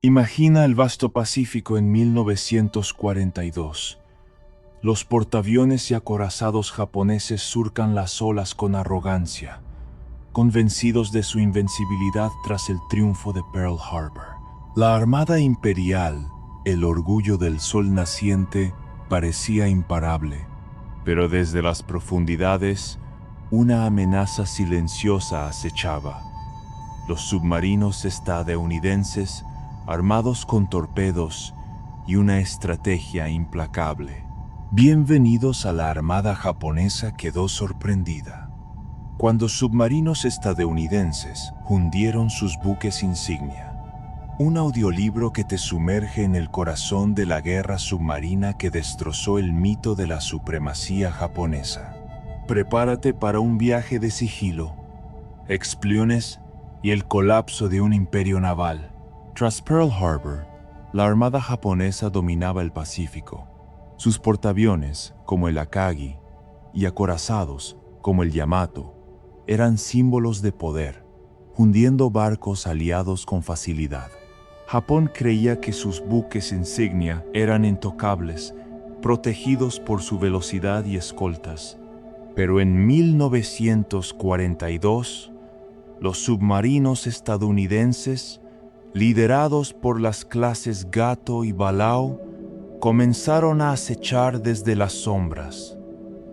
Imagina el vasto Pacífico en 1942. Los portaaviones y acorazados japoneses surcan las olas con arrogancia, convencidos de su invencibilidad tras el triunfo de Pearl Harbor. La Armada Imperial, el orgullo del sol naciente, parecía imparable, pero desde las profundidades, una amenaza silenciosa acechaba. Los submarinos estadounidenses, armados con torpedos y una estrategia implacable. Bienvenidos a la Armada japonesa, quedó sorprendida cuando submarinos estadounidenses hundieron sus buques insignia. Un audiolibro que te sumerge en el corazón de la guerra submarina que destrozó el mito de la supremacía japonesa. Prepárate para un viaje de sigilo, explosiones y el colapso de un imperio naval. Tras Pearl Harbor, la Armada japonesa dominaba el Pacífico. Sus portaaviones, como el Akagi, y acorazados, como el Yamato, eran símbolos de poder, hundiendo barcos aliados con facilidad. Japón creía que sus buques insignia eran intocables, protegidos por su velocidad y escoltas. Pero en 1942, los submarinos estadounidenses, liderados por las clases Gato y Balao, comenzaron a acechar desde las sombras.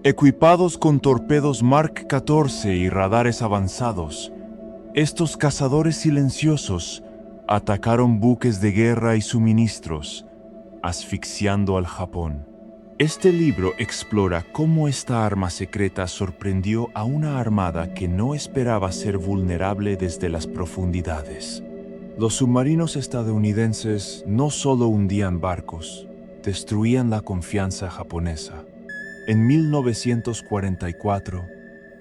Equipados con torpedos Mark 14 y radares avanzados, estos cazadores silenciosos atacaron buques de guerra y suministros, asfixiando al Japón. Este libro explora cómo esta arma secreta sorprendió a una armada que no esperaba ser vulnerable desde las profundidades. Los submarinos estadounidenses no solo hundían barcos, destruían la confianza japonesa. En 1944,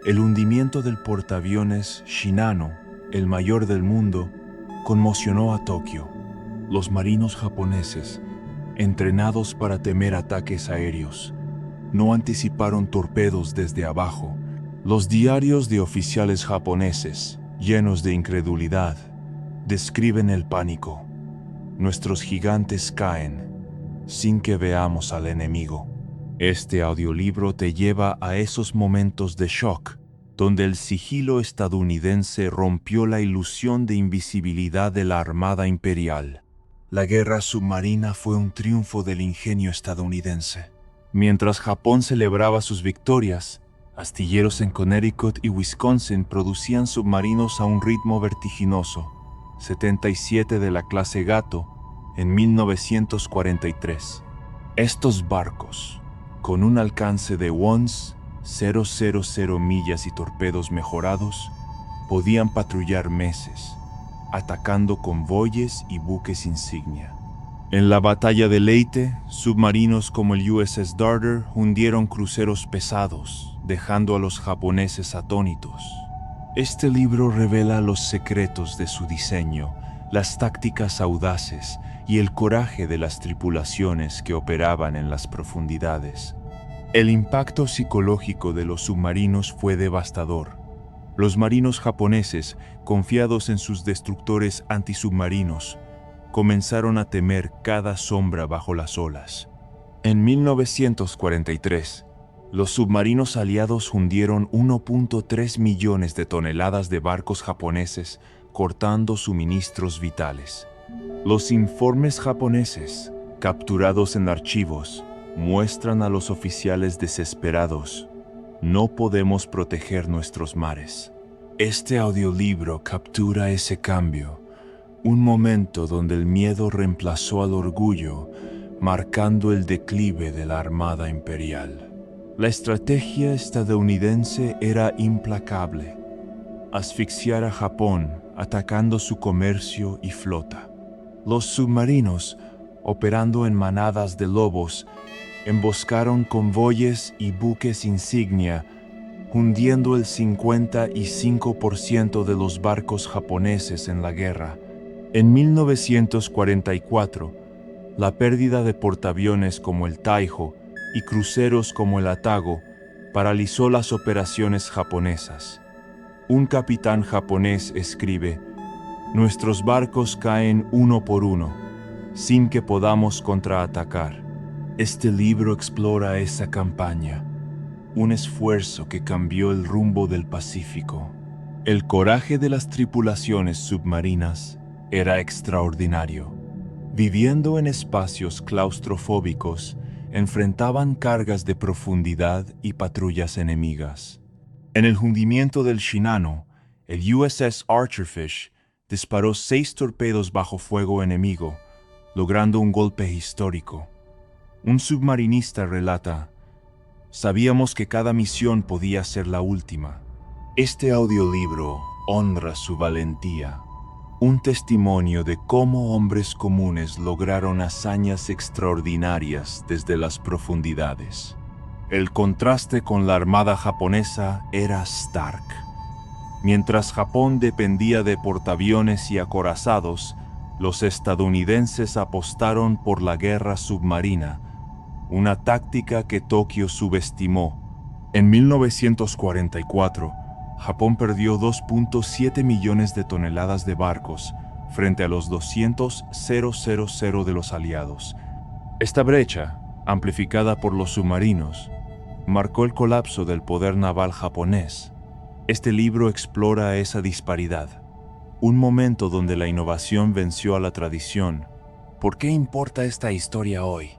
el hundimiento del portaaviones Shinano, el mayor del mundo, conmocionó a Tokio. Los marinos japoneses, entrenados para temer ataques aéreos, no anticiparon torpedos desde abajo. Los diarios de oficiales japoneses, llenos de incredulidad, describen el pánico. Nuestros gigantes caen sin que veamos al enemigo. Este audiolibro te lleva a esos momentos de shock, donde el sigilo estadounidense rompió la ilusión de invisibilidad de la Armada Imperial. La guerra submarina fue un triunfo del ingenio estadounidense. Mientras Japón celebraba sus victorias, astilleros en Connecticut y Wisconsin producían submarinos a un ritmo vertiginoso, 77 de la clase Gato, en 1943. Estos barcos, con un alcance de 1,000 millas y torpedos mejorados, podían patrullar meses, atacando convoyes y buques insignia. En la batalla de Leyte, submarinos como el USS Darter hundieron cruceros pesados, dejando a los japoneses atónitos. Este libro revela los secretos de su diseño, las tácticas audaces y el coraje de las tripulaciones que operaban en las profundidades. El impacto psicológico de los submarinos fue devastador. Los marinos japoneses, confiados en sus destructores antisubmarinos, comenzaron a temer cada sombra bajo las olas. En 1943, los submarinos aliados hundieron 1.3 millones de toneladas de barcos japoneses, cortando suministros vitales. Los informes japoneses, capturados en archivos, muestran a los oficiales desesperados: no podemos proteger nuestros mares. Este audiolibro captura ese cambio, un momento donde el miedo reemplazó al orgullo, marcando el declive de la Armada Imperial. La estrategia estadounidense era implacable: asfixiar a Japón atacando su comercio y flota. Los submarinos, operando en manadas de lobos, emboscaron convoyes y buques insignia, hundiendo el 55% de los barcos japoneses en la guerra. En 1944, la pérdida de portaaviones como el Taiho y cruceros como el Atago paralizó las operaciones japonesas. Un capitán japonés escribe: Nuestros barcos caen uno por uno, sin que podamos contraatacar. Este libro explora esa campaña, un esfuerzo que cambió el rumbo del Pacífico. El coraje de las tripulaciones submarinas era extraordinario. Viviendo en espacios claustrofóbicos, enfrentaban cargas de profundidad y patrullas enemigas. En el hundimiento del Shinano, el USS Archerfish disparó 6 torpedos bajo fuego enemigo, logrando un golpe histórico. Un submarinista relata: "Sabíamos que cada misión podía ser la última". Este audiolibro honra su valentía, un testimonio de cómo hombres comunes lograron hazañas extraordinarias desde las profundidades. El contraste con la armada japonesa era stark. Mientras Japón dependía de portaaviones y acorazados, los estadounidenses apostaron por la guerra submarina, una táctica que Tokio subestimó. En 1944, Japón perdió 2.7 millones de toneladas de barcos frente a los 200.000 de los aliados. Esta brecha, amplificada por los submarinos, marcó el colapso del poder naval japonés. Este libro explora esa disparidad, un momento donde la innovación venció a la tradición. ¿Por qué importa esta historia hoy?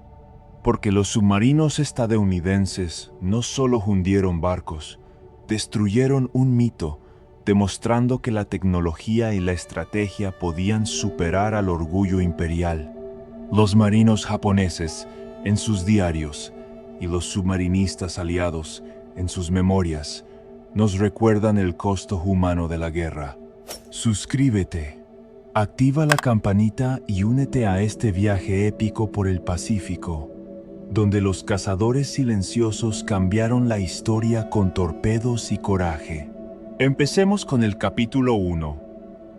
Porque los submarinos estadounidenses no solo hundieron barcos, destruyeron un mito, demostrando que la tecnología y la estrategia podían superar al orgullo imperial. Los marinos japoneses, en sus diarios, y los submarinistas aliados, en sus memorias, nos recuerdan el costo humano de la guerra. Suscríbete, activa la campanita y únete a este viaje épico por el Pacífico, donde los cazadores silenciosos cambiaron la historia con torpedos y coraje. Empecemos con el capítulo 1,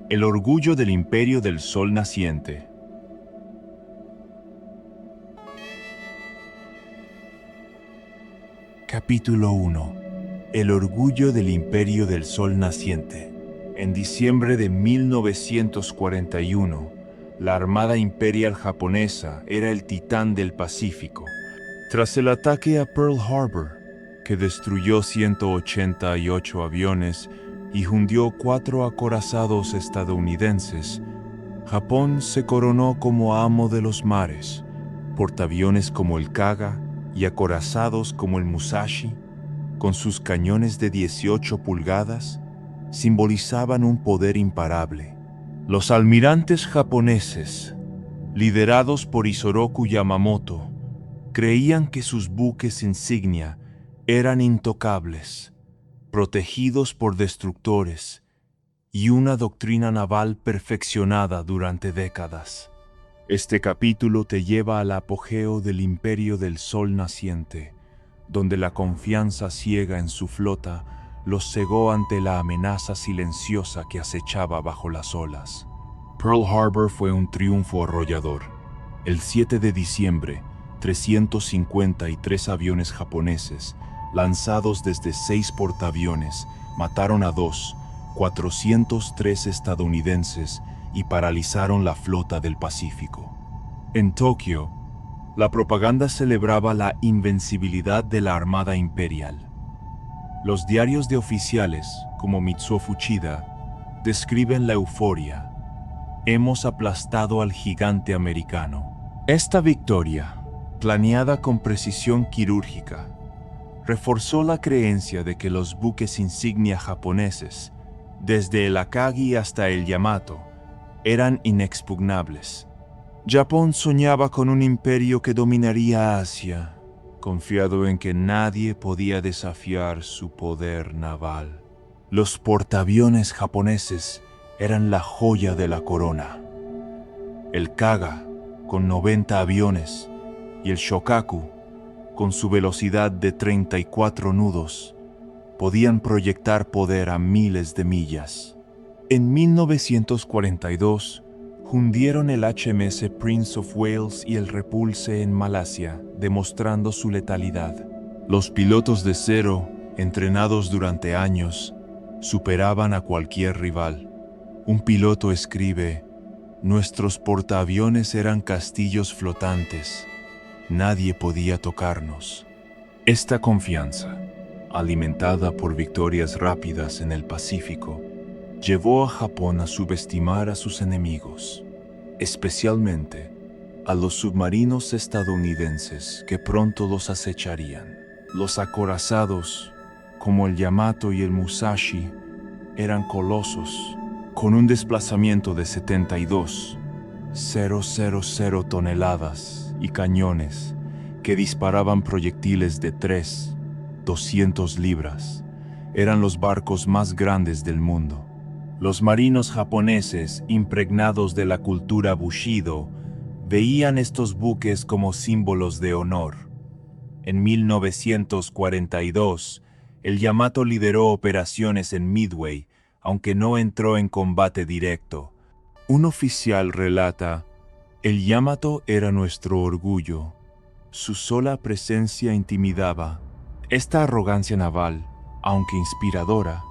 el orgullo del Imperio del Sol Naciente. Capítulo 1. El orgullo del Imperio del Sol Naciente. En diciembre de 1941, la Armada Imperial japonesa era el titán del Pacífico. Tras el ataque a Pearl Harbor, que destruyó 188 aviones y hundió 4 acorazados estadounidenses, Japón se coronó como amo de los mares. Portaaviones como el Kaga y acorazados como el Musashi, con sus cañones de 18 pulgadas, simbolizaban un poder imparable. Los almirantes japoneses, liderados por Isoroku Yamamoto, creían que sus buques insignia eran intocables, protegidos por destructores y una doctrina naval perfeccionada durante décadas. Este capítulo te lleva al apogeo del Imperio del Sol Naciente, donde la confianza ciega en su flota los cegó ante la amenaza silenciosa que acechaba bajo las olas. Pearl Harbor fue un triunfo arrollador. El 7 de diciembre, 353 aviones japoneses, lanzados desde 6 portaaviones, mataron a 403 estadounidenses y paralizaron la flota del Pacífico. En Tokio, la propaganda celebraba la invencibilidad de la Armada Imperial. Los diarios de oficiales, como Mitsuo Fuchida, describen la euforia. Hemos aplastado al gigante americano. Esta victoria, planeada con precisión quirúrgica, reforzó la creencia de que los buques insignia japoneses, desde el Akagi hasta el Yamato, eran inexpugnables. Japón soñaba con un imperio que dominaría Asia, confiado en que nadie podía desafiar su poder naval. Los portaaviones japoneses eran la joya de la corona. El Kaga, con 90 aviones, y el Shokaku, con su velocidad de 34 nudos, podían proyectar poder a miles de millas. En 1942, hundieron el HMS Prince of Wales y el Repulse en Malasia, demostrando su letalidad. Los pilotos de cero, entrenados durante años, superaban a cualquier rival. Un piloto escribe: nuestros portaaviones eran castillos flotantes. Nadie podía tocarnos. Esta confianza, alimentada por victorias rápidas en el Pacífico, llevó a Japón a subestimar a sus enemigos, especialmente a los submarinos estadounidenses que pronto los acecharían. Los acorazados, como el Yamato y el Musashi, eran colosos, con un desplazamiento de 72,000 toneladas y cañones que disparaban proyectiles de 200 libras. Eran los barcos más grandes del mundo. Los marinos japoneses, impregnados de la cultura Bushido, veían estos buques como símbolos de honor. En 1942, el Yamato lideró operaciones en Midway, aunque no entró en combate directo. Un oficial relata: el Yamato era nuestro orgullo. Su sola presencia intimidaba. Esta arrogancia naval, aunque inspiradora,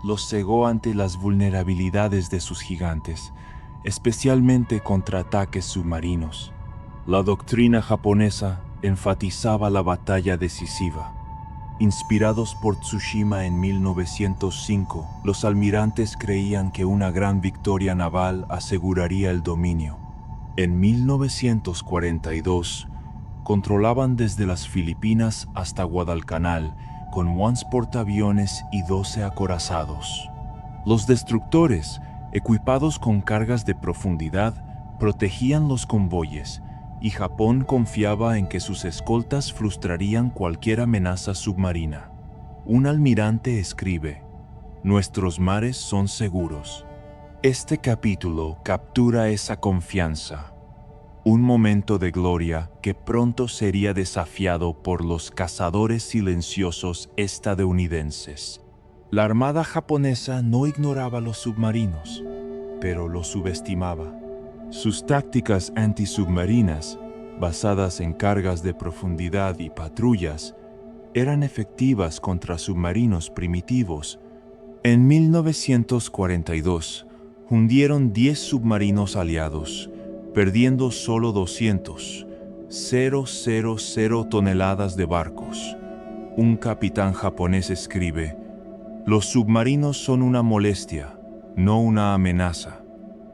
los cegó ante las vulnerabilidades de sus gigantes, especialmente contra ataques submarinos. La doctrina japonesa enfatizaba la batalla decisiva. Inspirados por Tsushima en 1905, los almirantes creían que una gran victoria naval aseguraría el dominio. En 1942, controlaban desde las Filipinas hasta Guadalcanal, con 11 portaaviones y 12 acorazados. Los destructores, equipados con cargas de profundidad, protegían los convoyes, y Japón confiaba en que sus escoltas frustrarían cualquier amenaza submarina. Un almirante escribe: nuestros mares son seguros. Este capítulo captura esa confianza. Un momento de gloria que pronto sería desafiado por los cazadores silenciosos estadounidenses. La armada japonesa no ignoraba los submarinos, pero los subestimaba. Sus tácticas antisubmarinas, basadas en cargas de profundidad y patrullas, eran efectivas contra submarinos primitivos. En 1942, hundieron 10 submarinos aliados, perdiendo solo 200,000 toneladas de barcos. Un capitán japonés escribe: los submarinos son una molestia, no una amenaza.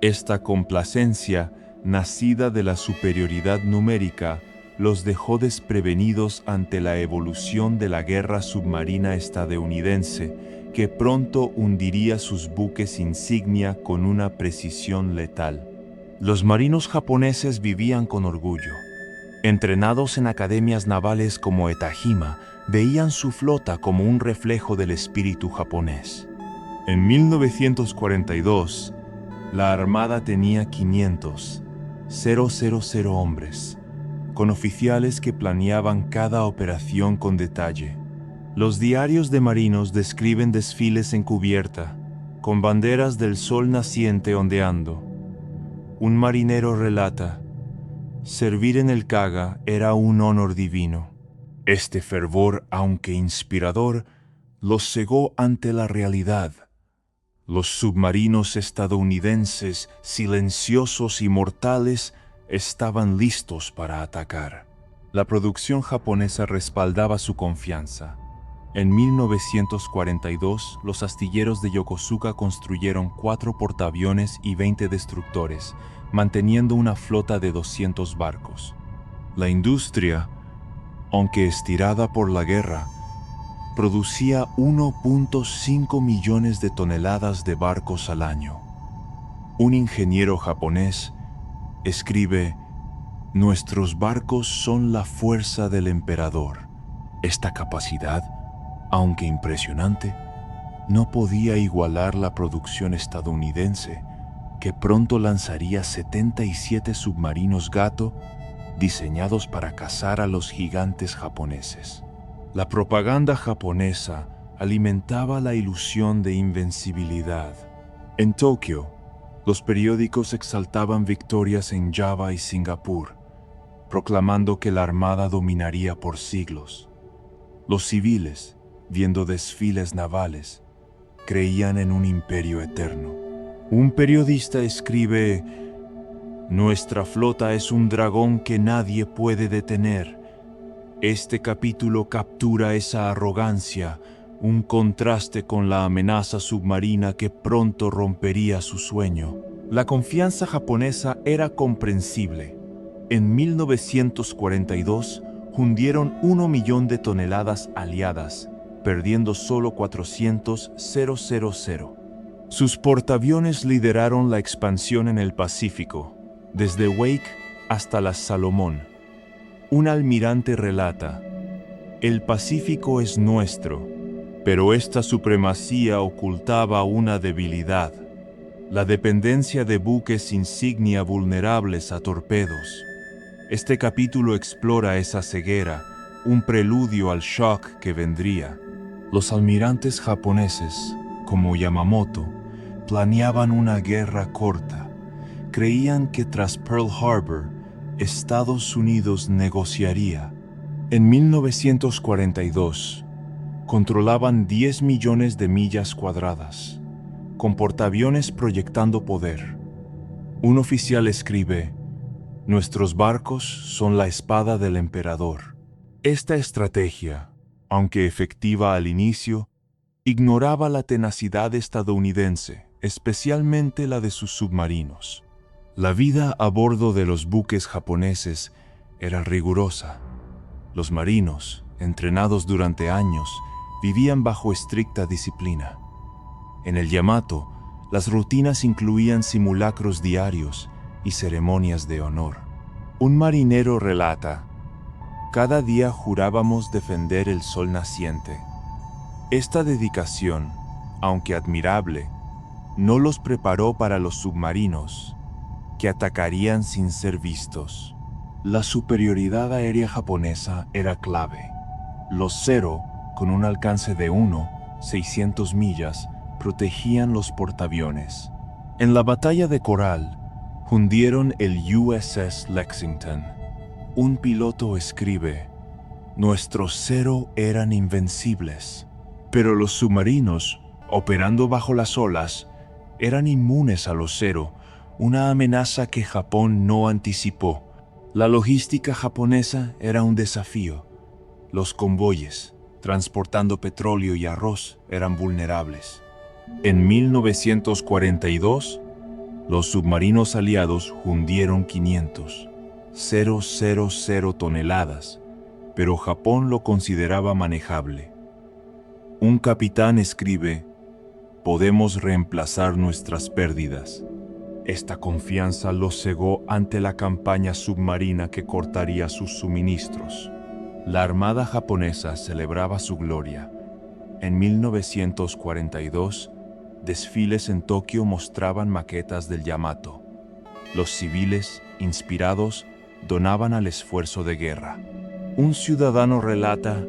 Esta complacencia, nacida de la superioridad numérica, los dejó desprevenidos ante la evolución de la guerra submarina estadounidense, que pronto hundiría sus buques insignia con una precisión letal. Los marinos japoneses vivían con orgullo. Entrenados en academias navales como Etajima, veían su flota como un reflejo del espíritu japonés. En 1942, la Armada tenía 500,000 hombres, con oficiales que planeaban cada operación con detalle. Los diarios de marinos describen desfiles en cubierta, con banderas del sol naciente ondeando. Un marinero relata: servir en el Kaga era un honor divino. Este fervor, aunque inspirador, los cegó ante la realidad. Los submarinos estadounidenses, silenciosos y mortales, estaban listos para atacar. La producción japonesa respaldaba su confianza. En 1942, los astilleros de Yokosuka construyeron 4 portaaviones y 20 destructores, manteniendo una flota de 200 barcos. La industria, aunque estirada por la guerra, producía 1.5 millones de toneladas de barcos al año. Un ingeniero japonés escribe: nuestros barcos son la fuerza del emperador. Esta capacidad, aunque impresionante, no podía igualar la producción estadounidense, que pronto lanzaría 77 submarinos Gato diseñados para cazar a los gigantes japoneses. La propaganda japonesa alimentaba la ilusión de invencibilidad. En Tokio, los periódicos exaltaban victorias en Java y Singapur, proclamando que la armada dominaría por siglos. Los civiles, viendo desfiles navales, creían en un imperio eterno. Un periodista escribe: "Nuestra flota es un dragón que nadie puede detener". Este capítulo captura esa arrogancia, un contraste con la amenaza submarina que pronto rompería su sueño. La confianza japonesa era comprensible. En 1942 hundieron 1 millón de toneladas aliadas, perdiendo solo 400,000. Sus portaaviones lideraron la expansión en el Pacífico, desde Wake hasta las Salomón. Un almirante relata: "El Pacífico es nuestro, pero esta supremacía ocultaba una debilidad: la dependencia de buques insignia vulnerables a torpedos". Este capítulo explora esa ceguera, un preludio al shock que vendría. Los almirantes japoneses, como Yamamoto, planeaban una guerra corta. Creían que tras Pearl Harbor, Estados Unidos negociaría. En 1942, controlaban 10 millones de millas cuadradas, con portaaviones proyectando poder. Un oficial escribe: "Nuestros barcos son la espada del emperador". Esta estrategia, aunque efectiva al inicio, ignoraba la tenacidad estadounidense, especialmente la de sus submarinos. La vida a bordo de los buques japoneses era rigurosa. Los marinos, entrenados durante años, vivían bajo estricta disciplina. En el Yamato, las rutinas incluían simulacros diarios y ceremonias de honor. Un marinero relata: "Cada día jurábamos defender el sol naciente". Esta dedicación, aunque admirable, no los preparó para los submarinos, que atacarían sin ser vistos. La superioridad aérea japonesa era clave. Los Zero, con un alcance de 600 millas, protegían los portaaviones. En la batalla de Coral, hundieron el USS Lexington. Un piloto escribe: "Nuestros Zero eran invencibles". Pero los submarinos, operando bajo las olas, eran inmunes a los Zero, una amenaza que Japón no anticipó. La logística japonesa era un desafío. Los convoyes, transportando petróleo y arroz, eran vulnerables. En 1942, los submarinos aliados hundieron 500,000 toneladas, pero Japón lo consideraba manejable. Un capitán escribe: "Podemos reemplazar nuestras pérdidas". Esta confianza los cegó ante la campaña submarina que cortaría sus suministros. La Armada japonesa celebraba su gloria. En 1942, desfiles en Tokio mostraban maquetas del Yamato. Los civiles, inspirados, donaban al esfuerzo de guerra. Un ciudadano relata: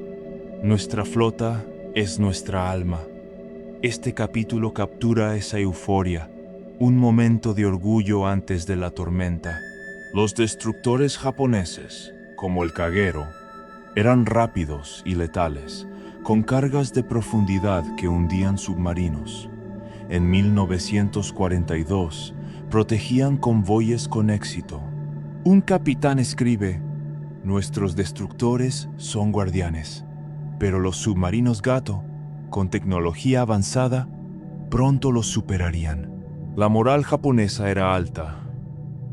"Nuestra flota es nuestra alma". Este capítulo captura esa euforia, un momento de orgullo antes de la tormenta. Los destructores japoneses, como el Kagero, eran rápidos y letales, con cargas de profundidad que hundían submarinos. En 1942, protegían convoyes con éxito. Un capitán escribe: "Nuestros destructores son guardianes, pero los submarinos Gato, con tecnología avanzada, pronto los superarían". La moral japonesa era alta.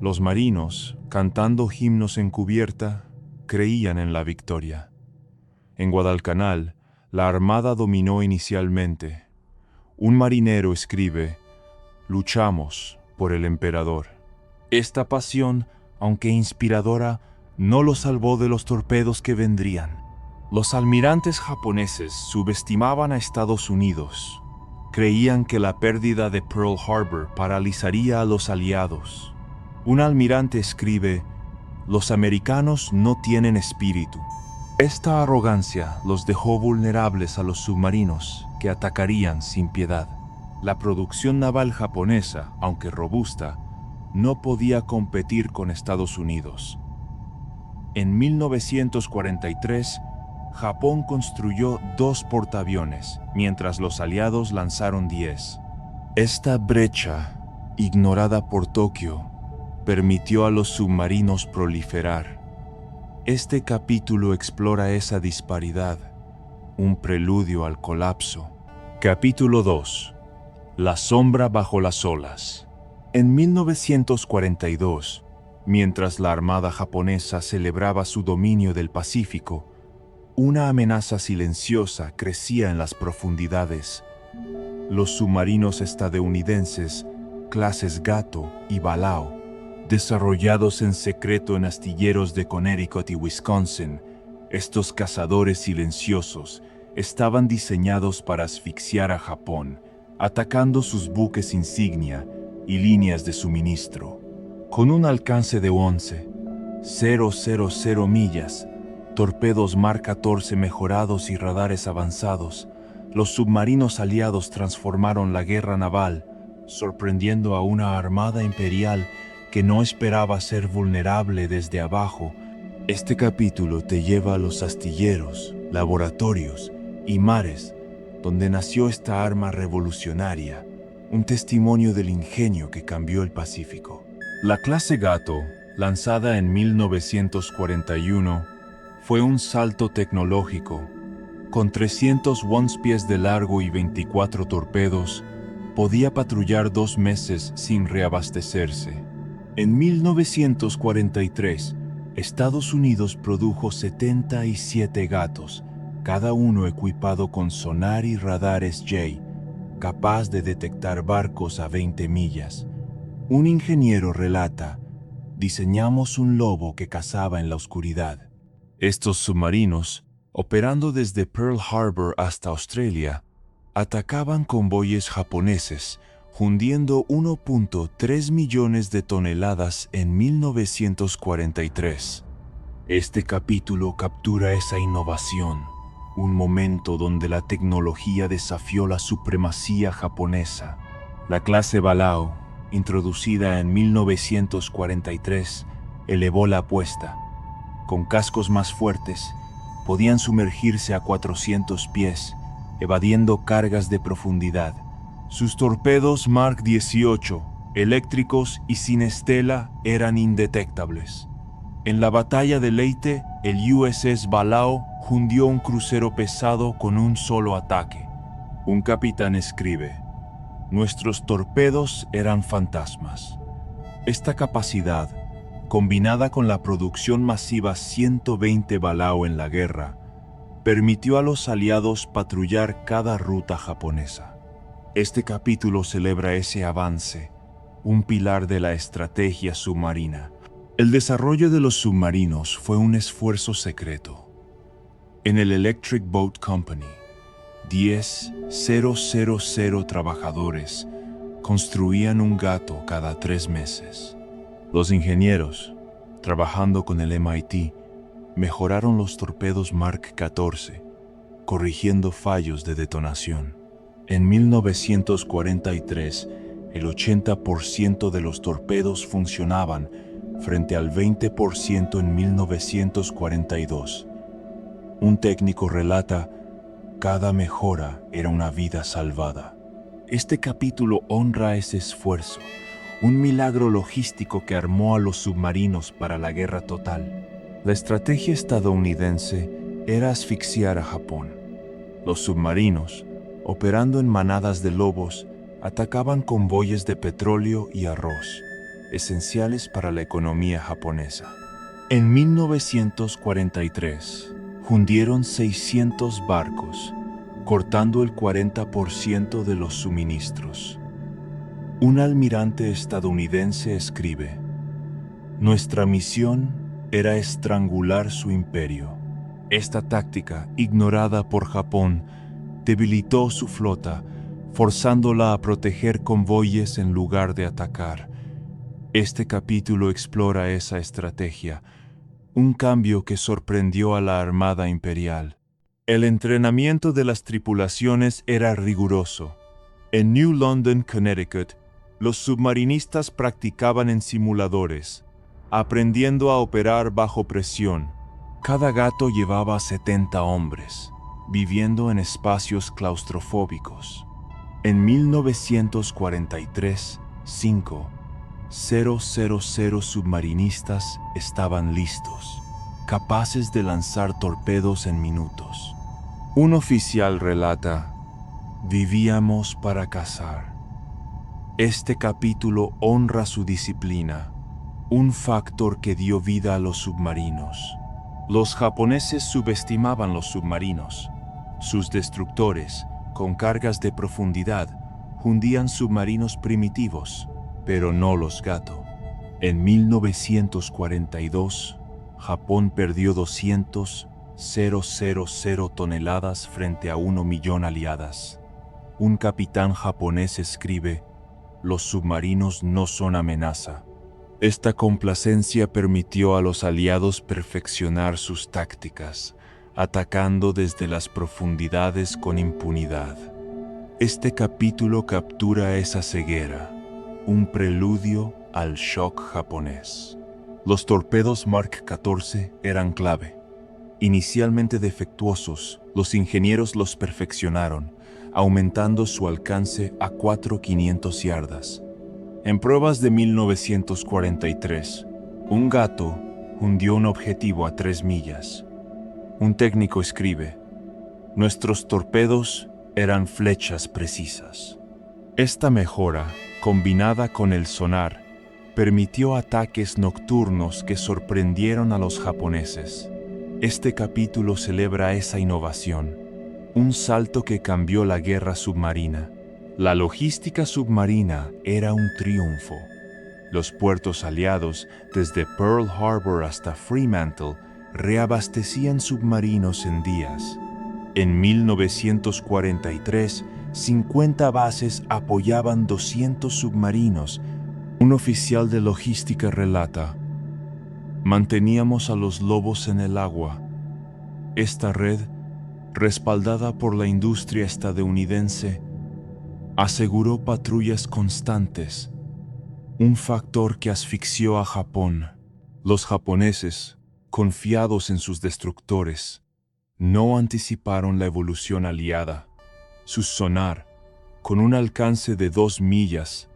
Los marinos, cantando himnos en cubierta, creían en la victoria. En Guadalcanal, la armada dominó inicialmente. Un marinero escribe: "Luchamos por el emperador". Esta pasión, aunque inspiradora, no lo salvó de los torpedos que vendrían. Los almirantes japoneses subestimaban a Estados Unidos. Creían que la pérdida de Pearl Harbor paralizaría a los aliados. Un almirante escribe: "Los americanos no tienen espíritu". Esta arrogancia los dejó vulnerables a los submarinos, que atacarían sin piedad. La producción naval japonesa, aunque robusta, no podía competir con Estados Unidos. En 1943, Japón construyó 2 portaaviones, mientras los aliados lanzaron 10. Esta brecha ignorada por Tokio, permitió a los submarinos proliferar. Este capítulo explora esa disparidad, un preludio al colapso. Capítulo 2. La sombra bajo las olas. En 1942, mientras la Armada japonesa celebraba su dominio del Pacífico, una amenaza silenciosa crecía en las profundidades. Los submarinos estadounidenses, clases Gato y Balao, desarrollados en secreto en astilleros de Connecticut y Wisconsin, estos cazadores silenciosos estaban diseñados para asfixiar a Japón, atacando sus buques insignia y líneas de suministro. Con un alcance de 11,000 millas, torpedos Mark 14 mejorados y radares avanzados, los submarinos aliados transformaron la guerra naval, sorprendiendo a una armada imperial que no esperaba ser vulnerable desde abajo. Este capítulo te lleva a los astilleros, laboratorios y mares donde nació esta arma revolucionaria, un testimonio del ingenio que cambió el Pacífico. La clase Gato, lanzada en 1941, fue un salto tecnológico. Con 301 pies de largo y 24 torpedos, podía patrullar 2 meses sin reabastecerse. En 1943, Estados Unidos produjo 77 Gatos, cada uno equipado con sonar y radares J, capaz de detectar barcos a 20 millas. Un ingeniero relata: diseñamos un lobo que cazaba en la oscuridad. Estos submarinos, operando desde Pearl Harbor hasta Australia, atacaban convoyes japoneses, hundiendo 1.3 millones de toneladas en 1943. Este capítulo captura esa innovación, un momento donde la tecnología desafió la supremacía japonesa. La clase Balao, introducida en 1943, elevó la apuesta. Con cascos más fuertes, podían sumergirse a 400 pies, evadiendo cargas de profundidad. Sus torpedos Mark 18, eléctricos y sin estela, eran indetectables. En la batalla de Leyte, el USS Balao hundió un crucero pesado con un solo ataque. Un capitán escribe: nuestros torpedos eran fantasmas. Esta capacidad, combinada con la producción masiva 120 Balao en la guerra, permitió a los aliados patrullar cada ruta japonesa. Este capítulo celebra ese avance, un pilar de la estrategia submarina. El desarrollo de los submarinos fue un esfuerzo secreto. En el Electric Boat Company, 10,000 trabajadores construían un Gato cada 3 meses. Los ingenieros, trabajando con el MIT, mejoraron los torpedos Mark 14, corrigiendo fallos de detonación. En 1943, el 80% de los torpedos funcionaban frente al 20% en 1942. Un técnico relata: cada mejora era una vida salvada. Este capítulo honra ese esfuerzo, un milagro logístico que armó a los submarinos para la guerra total. La estrategia estadounidense era asfixiar a Japón. Los submarinos, operando en manadas de lobos, atacaban convoyes de petróleo y arroz, esenciales para la economía japonesa. En 1943, hundieron 600 barcos, cortando el 40% de los suministros. Un almirante estadounidense escribe: nuestra misión era estrangular su imperio. Esta táctica, ignorada por Japón, debilitó su flota, forzándola a proteger convoyes en lugar de atacar. Este capítulo explora esa estrategia, un cambio que sorprendió a la Armada Imperial. El entrenamiento de las tripulaciones era riguroso. En New London, Connecticut, los submarinistas practicaban en simuladores, aprendiendo a operar bajo presión. Cada Gato llevaba 70 hombres, viviendo en espacios claustrofóbicos. En 1943, 5,000 submarinistas estaban listos, capaces de lanzar torpedos en minutos. Un oficial relata: vivíamos para cazar. Este capítulo honra su disciplina, un factor que dio vida a los submarinos. Los japoneses subestimaban los submarinos. Sus destructores, con cargas de profundidad, hundían submarinos primitivos, pero no los Gato. En 1942, Japón perdió 200,000 toneladas frente a 1 millón aliadas. Un capitán japonés escribe: los submarinos no son amenaza. Esta complacencia permitió a los aliados perfeccionar sus tácticas, atacando desde las profundidades con impunidad. Este capítulo captura esa ceguera, un preludio al shock japonés. Los torpedos Mark 14 eran clave. Inicialmente defectuosos, los ingenieros los perfeccionaron, aumentando su alcance a 4,500 yardas. En pruebas de 1943, un Gato hundió un objetivo a 3 millas. Un técnico escribe: nuestros torpedos eran flechas precisas. Esta mejora, combinada con el sonar, permitió ataques nocturnos que sorprendieron a los japoneses. Este capítulo celebra esa innovación, un salto que cambió la guerra submarina. La logística submarina era un triunfo. Los puertos aliados, desde Pearl Harbor hasta Fremantle, reabastecían submarinos en días. En 1943, 50 bases apoyaban 200 submarinos. Un oficial de logística relata: manteníamos a los lobos en el agua. Esta red, respaldada por la industria estadounidense, aseguró patrullas constantes, un factor que asfixió a Japón. Los japoneses, confiados en sus destructores, no anticiparon la evolución aliada. Su sonar, con un alcance de 2 millas,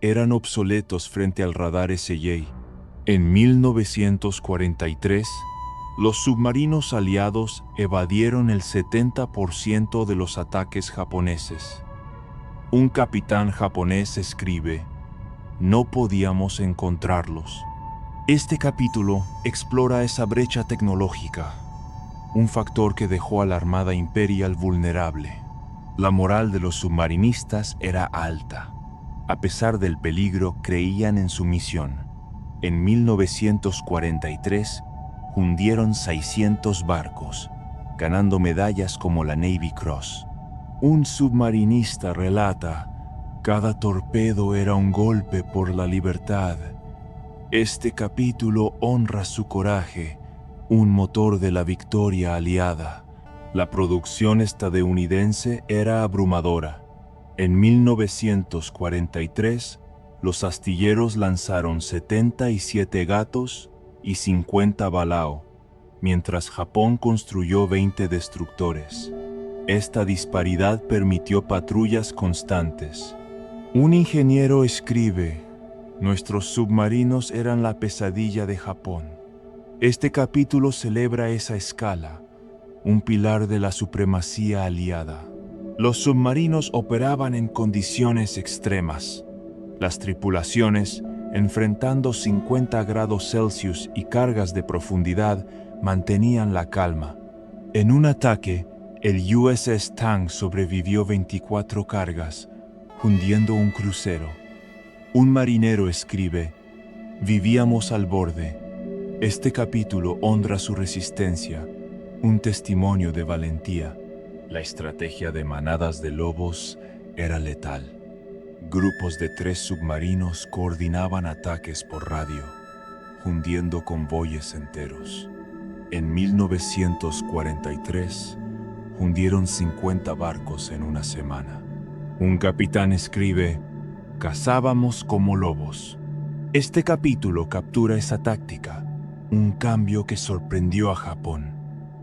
eran obsoletos frente al radar SJ. En 1943, los submarinos aliados evadieron el 70% de los ataques japoneses. Un capitán japonés escribe: no podíamos encontrarlos. Este capítulo explora esa brecha tecnológica, un factor que dejó a la Armada Imperial vulnerable. La moral de los submarinistas era alta. A pesar del peligro, creían en su misión. En 1943, hundieron 600 barcos, ganando medallas como la Navy Cross. Un submarinista relata: cada torpedo era un golpe por la libertad. Este capítulo honra su coraje, un motor de la victoria aliada. La producción estadounidense era abrumadora. En 1943, los astilleros lanzaron 77 Gatos y 50 Balao, mientras Japón construyó 20 destructores. Esta disparidad permitió patrullas constantes. Un ingeniero escribe: nuestros submarinos eran la pesadilla de Japón. Este capítulo celebra esa escala, un pilar de la supremacía aliada. Los submarinos operaban en condiciones extremas. Las tripulaciones, enfrentando 50 grados Celsius y cargas de profundidad, mantenían la calma. En un ataque, el USS Tang sobrevivió 24 cargas, hundiendo un crucero. Un marinero escribe: vivíamos al borde. Este capítulo honra su resistencia, un testimonio de valentía. La estrategia de manadas de lobos era letal. Grupos de 3 submarinos coordinaban ataques por radio, hundiendo convoyes enteros. En 1943, hundieron 50 barcos en una semana. Un capitán escribe: cazábamos como lobos. Este capítulo captura esa táctica, un cambio que sorprendió a Japón.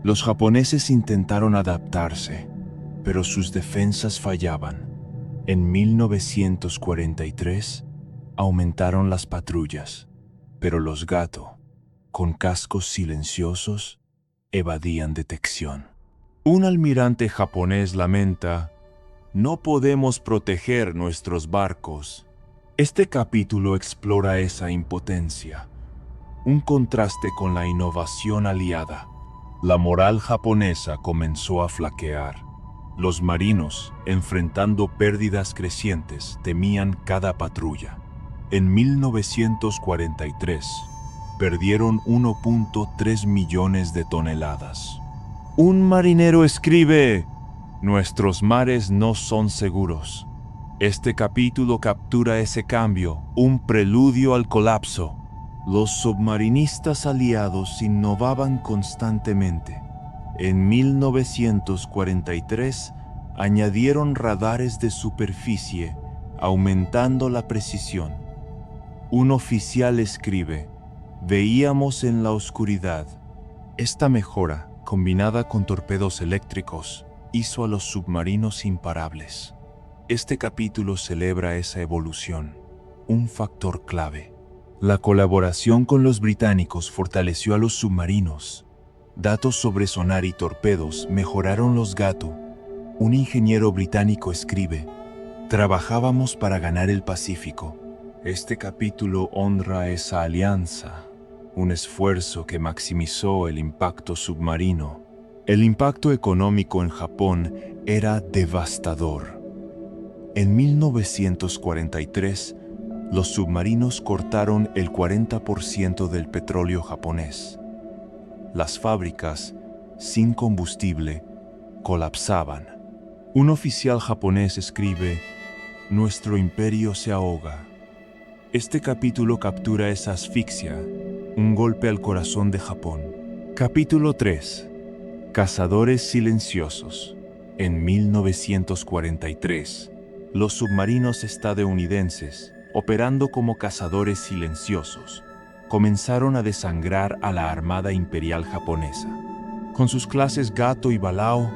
Los japoneses intentaron adaptarse, pero sus defensas fallaban. En 1943, aumentaron las patrullas, pero los Gato, con cascos silenciosos, evadían detección. Un almirante japonés lamenta: "No podemos proteger nuestros barcos". Este capítulo explora esa impotencia, un contraste con la innovación aliada. La moral japonesa comenzó a flaquear. Los marinos, enfrentando pérdidas crecientes, temían cada patrulla. En 1943, perdieron 1.3 millones de toneladas. Un marinero escribe: "Nuestros mares no son seguros". Este capítulo captura ese cambio, un preludio al colapso. Los submarinistas aliados innovaban constantemente. En 1943 añadieron radares de superficie, aumentando la precisión. Un oficial escribe: "Veíamos en la oscuridad". Esta mejora, combinada con torpedos eléctricos, hizo a los submarinos imparables. Este capítulo celebra esa evolución, un factor clave. La colaboración con los británicos fortaleció a los submarinos. Datos sobre sonar y torpedos mejoraron los Gato. Un ingeniero británico escribe: "Trabajábamos para ganar el Pacífico". Este capítulo honra esa alianza, un esfuerzo que maximizó el impacto submarino. El impacto económico en Japón era devastador. En 1943, los submarinos cortaron el 40% del petróleo japonés. Las fábricas, sin combustible, colapsaban. Un oficial japonés escribe: "Nuestro imperio se ahoga". Este capítulo captura esa asfixia, un golpe al corazón de Japón. Capítulo 3. Cazadores silenciosos. En 1943, los submarinos estadounidenses, operando como cazadores silenciosos, comenzaron a desangrar a la Armada Imperial japonesa. Con sus clases Gato y Balao,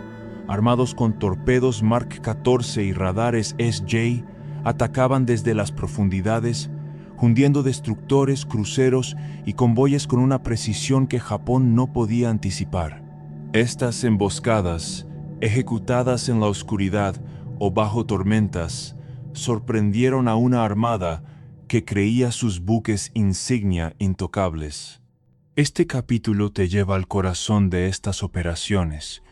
armados con torpedos Mark 14 y radares SJ, atacaban desde las profundidades, hundiendo destructores, cruceros y convoyes con una precisión que Japón no podía anticipar. Estas emboscadas, ejecutadas en la oscuridad o bajo tormentas, sorprendieron a una armada que creía sus buques insignia intocables. Este capítulo te lleva al corazón de estas operaciones,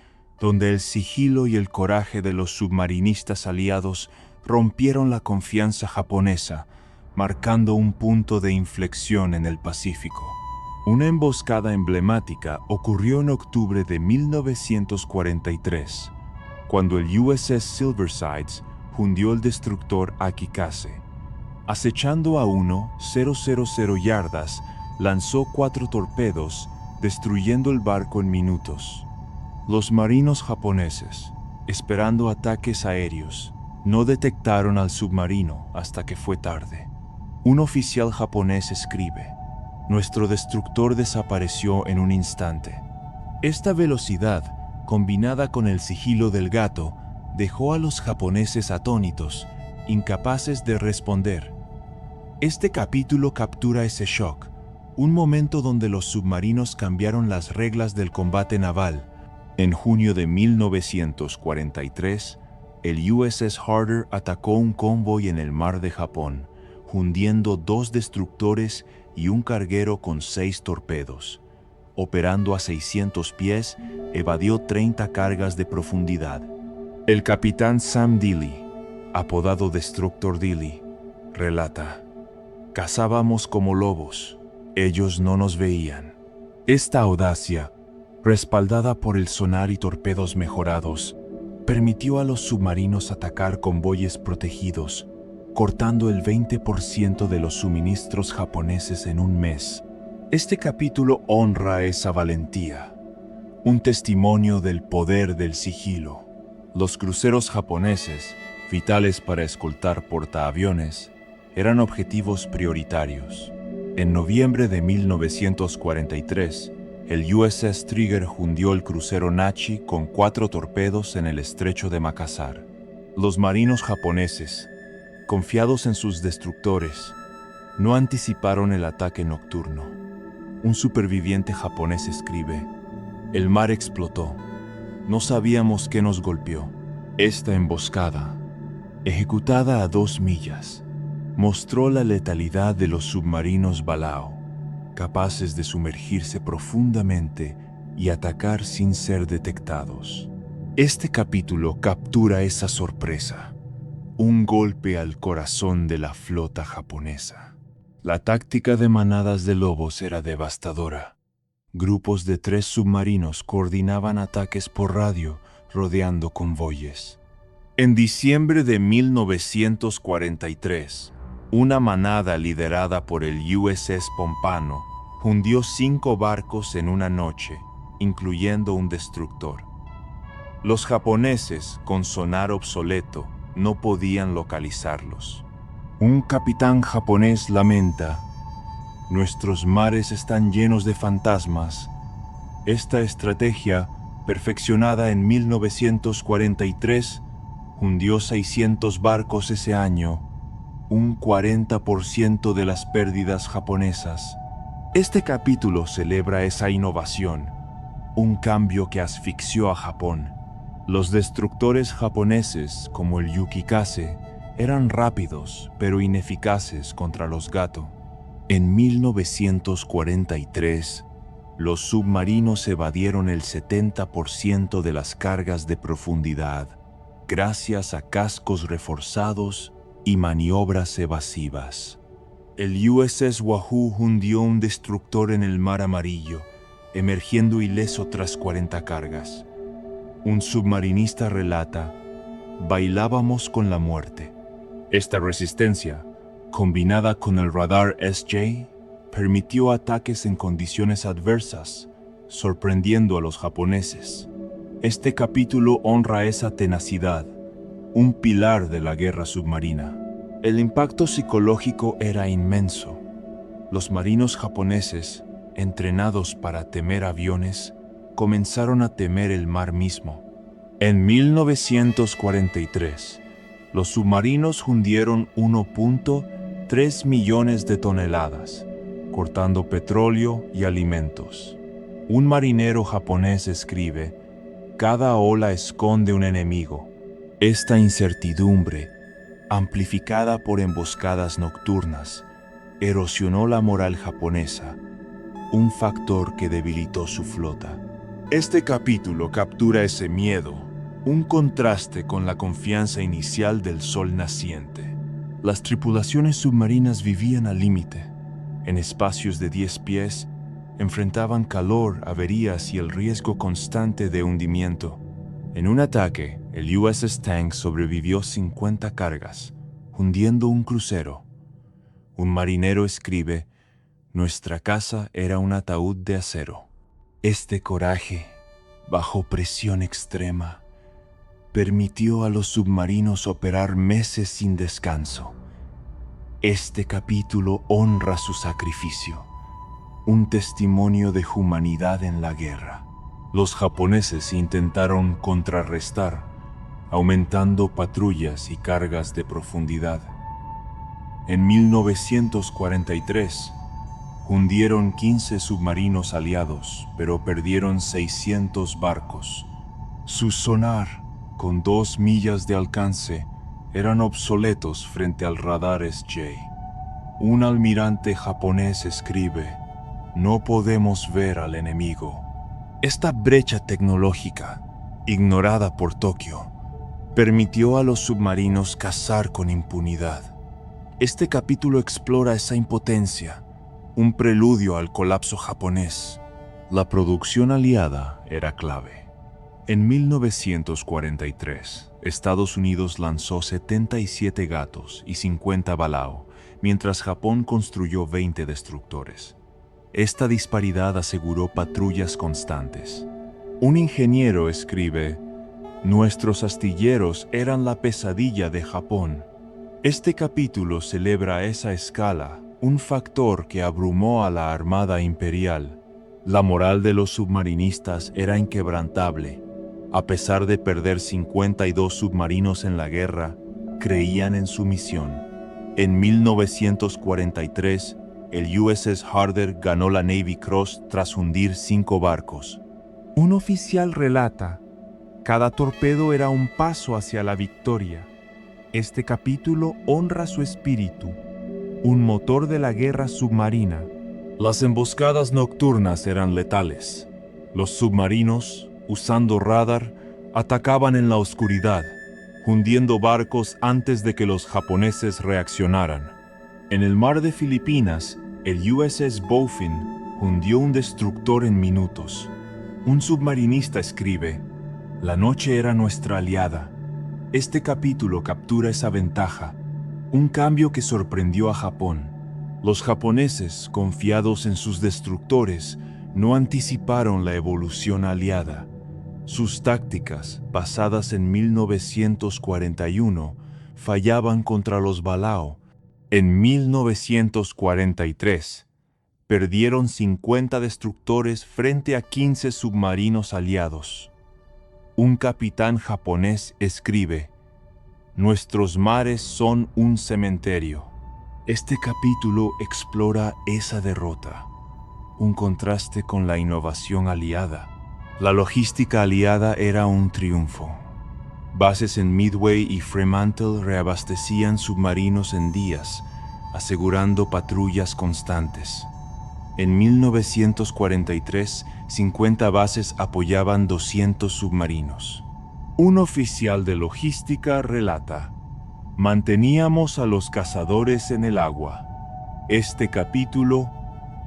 donde el sigilo y el coraje de los submarinistas aliados rompieron la confianza japonesa, marcando un punto de inflexión en el Pacífico. Una emboscada emblemática ocurrió en octubre de 1943, cuando el USS Silversides hundió el destructor Akikase. Acechando a 1,000 yardas, lanzó 4 torpedos, destruyendo el barco en minutos. Los marinos japoneses, esperando ataques aéreos, no detectaron al submarino hasta que fue tarde. Un oficial japonés escribe: "Nuestro destructor desapareció en un instante". Esta velocidad, combinada con el sigilo del Gato, dejó a los japoneses atónitos, incapaces de responder. Este capítulo captura ese shock, un momento donde los submarinos cambiaron las reglas del combate naval. En junio de 1943, el USS Harder atacó un convoy en el mar de Japón, hundiendo 2 destructores y un carguero con 6 torpedos. Operando a 600 pies, evadió 30 cargas de profundidad. El capitán Sam Dealey, apodado Destructor Dealey, relata: "Cazábamos como lobos, ellos no nos veían". Esta audacia, respaldada por el sonar y torpedos mejorados, permitió a los submarinos atacar convoyes protegidos, cortando el 20% de los suministros japoneses en un mes. Este capítulo honra esa valentía, un testimonio del poder del sigilo. Los cruceros japoneses, vitales para escoltar portaaviones, eran objetivos prioritarios. En noviembre de 1943, el USS Trigger hundió el crucero Nachi con 4 torpedos en el estrecho de Makassar. Los marinos japoneses, confiados en sus destructores, no anticiparon el ataque nocturno. Un superviviente japonés escribe: "El mar explotó. No sabíamos qué nos golpeó. Esta emboscada, ejecutada a 2 millas, mostró la letalidad de los submarinos Balao, capaces de sumergirse profundamente y atacar sin ser detectados". Este capítulo captura esa sorpresa, un golpe al corazón de la flota japonesa. La táctica de manadas de lobos era devastadora. Grupos de 3 submarinos coordinaban ataques por radio, rodeando convoyes. En diciembre de 1943, una manada liderada por el USS Pompano hundió 5 barcos en una noche, incluyendo un destructor. Los japoneses, con sonar obsoleto, no podían localizarlos. Un capitán japonés lamenta: "Nuestros mares están llenos de fantasmas". Esta estrategia, perfeccionada en 1943, hundió 600 barcos ese año, un 40% de las pérdidas japonesas. Este capítulo celebra esa innovación, un cambio que asfixió a Japón. Los destructores japoneses, como el Yukikase, eran rápidos pero ineficaces contra los Gato. En 1943, los submarinos evadieron el 70% de las cargas de profundidad, gracias a cascos reforzados y maniobras evasivas. El USS Wahoo hundió un destructor en el Mar Amarillo, emergiendo ileso tras 40 cargas. Un submarinista relata: "Bailábamos con la muerte". Esta resistencia, combinada con el radar SJ, permitió ataques en condiciones adversas, sorprendiendo a los japoneses. Este capítulo honra esa tenacidad, un pilar de la guerra submarina. El impacto psicológico era inmenso. Los marinos japoneses, entrenados para temer aviones, comenzaron a temer el mar mismo. En 1943, los submarinos hundieron 1.3 millones de toneladas, cortando petróleo y alimentos. Un marinero japonés escribe: "Cada ola esconde un enemigo". Esta incertidumbre, amplificada por emboscadas nocturnas, erosionó la moral japonesa, un factor que debilitó su flota. Este capítulo captura ese miedo, un contraste con la confianza inicial del sol naciente. Las tripulaciones submarinas vivían al límite. En espacios de 10 pies, enfrentaban calor, averías y el riesgo constante de hundimiento. En un ataque, el USS Tank sobrevivió 50 cargas, hundiendo un crucero. Un marinero escribe: "Nuestra casa era un ataúd de acero". Este coraje, bajo presión extrema, permitió a los submarinos operar meses sin descanso. Este capítulo honra su sacrificio, un testimonio de humanidad en la guerra. Los japoneses intentaron contrarrestar, aumentando patrullas y cargas de profundidad. En 1943, hundieron 15 submarinos aliados, pero perdieron 600 barcos. Su sonar, con 2 millas de alcance, eran obsoletos frente al radar SJ. Un almirante japonés escribe: "No podemos ver al enemigo". Esta brecha tecnológica, ignorada por Tokio, permitió a los submarinos cazar con impunidad. Este capítulo explora esa impotencia, un preludio al colapso japonés. La producción aliada era clave. En 1943, Estados Unidos lanzó 77 Gatos y 50 Balao, mientras Japón construyó 20 destructores. Esta disparidad aseguró patrullas constantes. Un ingeniero escribe: "Nuestros astilleros eran la pesadilla de Japón". Este capítulo celebra a esa escala, un factor que abrumó a la Armada Imperial. La moral de los submarinistas era inquebrantable. A pesar de perder 52 submarinos en la guerra, creían en su misión. En 1943, el USS Harder ganó la Navy Cross tras hundir 5 barcos. Un oficial relata: cada torpedo era un paso hacia la victoria. Este capítulo honra su espíritu, un motor de la guerra submarina. Las emboscadas nocturnas eran letales. Los submarinos, usando radar, atacaban en la oscuridad, hundiendo barcos antes de que los japoneses reaccionaran. En el mar de Filipinas, el USS Bowfin hundió un destructor en minutos. Un submarinista escribe: la noche era nuestra aliada. Este capítulo captura esa ventaja, un cambio que sorprendió a Japón. Los japoneses, confiados en sus destructores, no anticiparon la evolución aliada. Sus tácticas, basadas en 1941, fallaban contra los Balao. En 1943, perdieron 50 destructores frente a 15 submarinos aliados. Un capitán japonés escribe: nuestros mares son un cementerio. Este capítulo explora esa derrota, un contraste con la innovación aliada. La logística aliada era un triunfo. Bases en Midway y Fremantle reabastecían submarinos en días, asegurando patrullas constantes. En 1943, 50 bases apoyaban 200 submarinos. Un oficial de logística relata: manteníamos a los cazadores en el agua. Este capítulo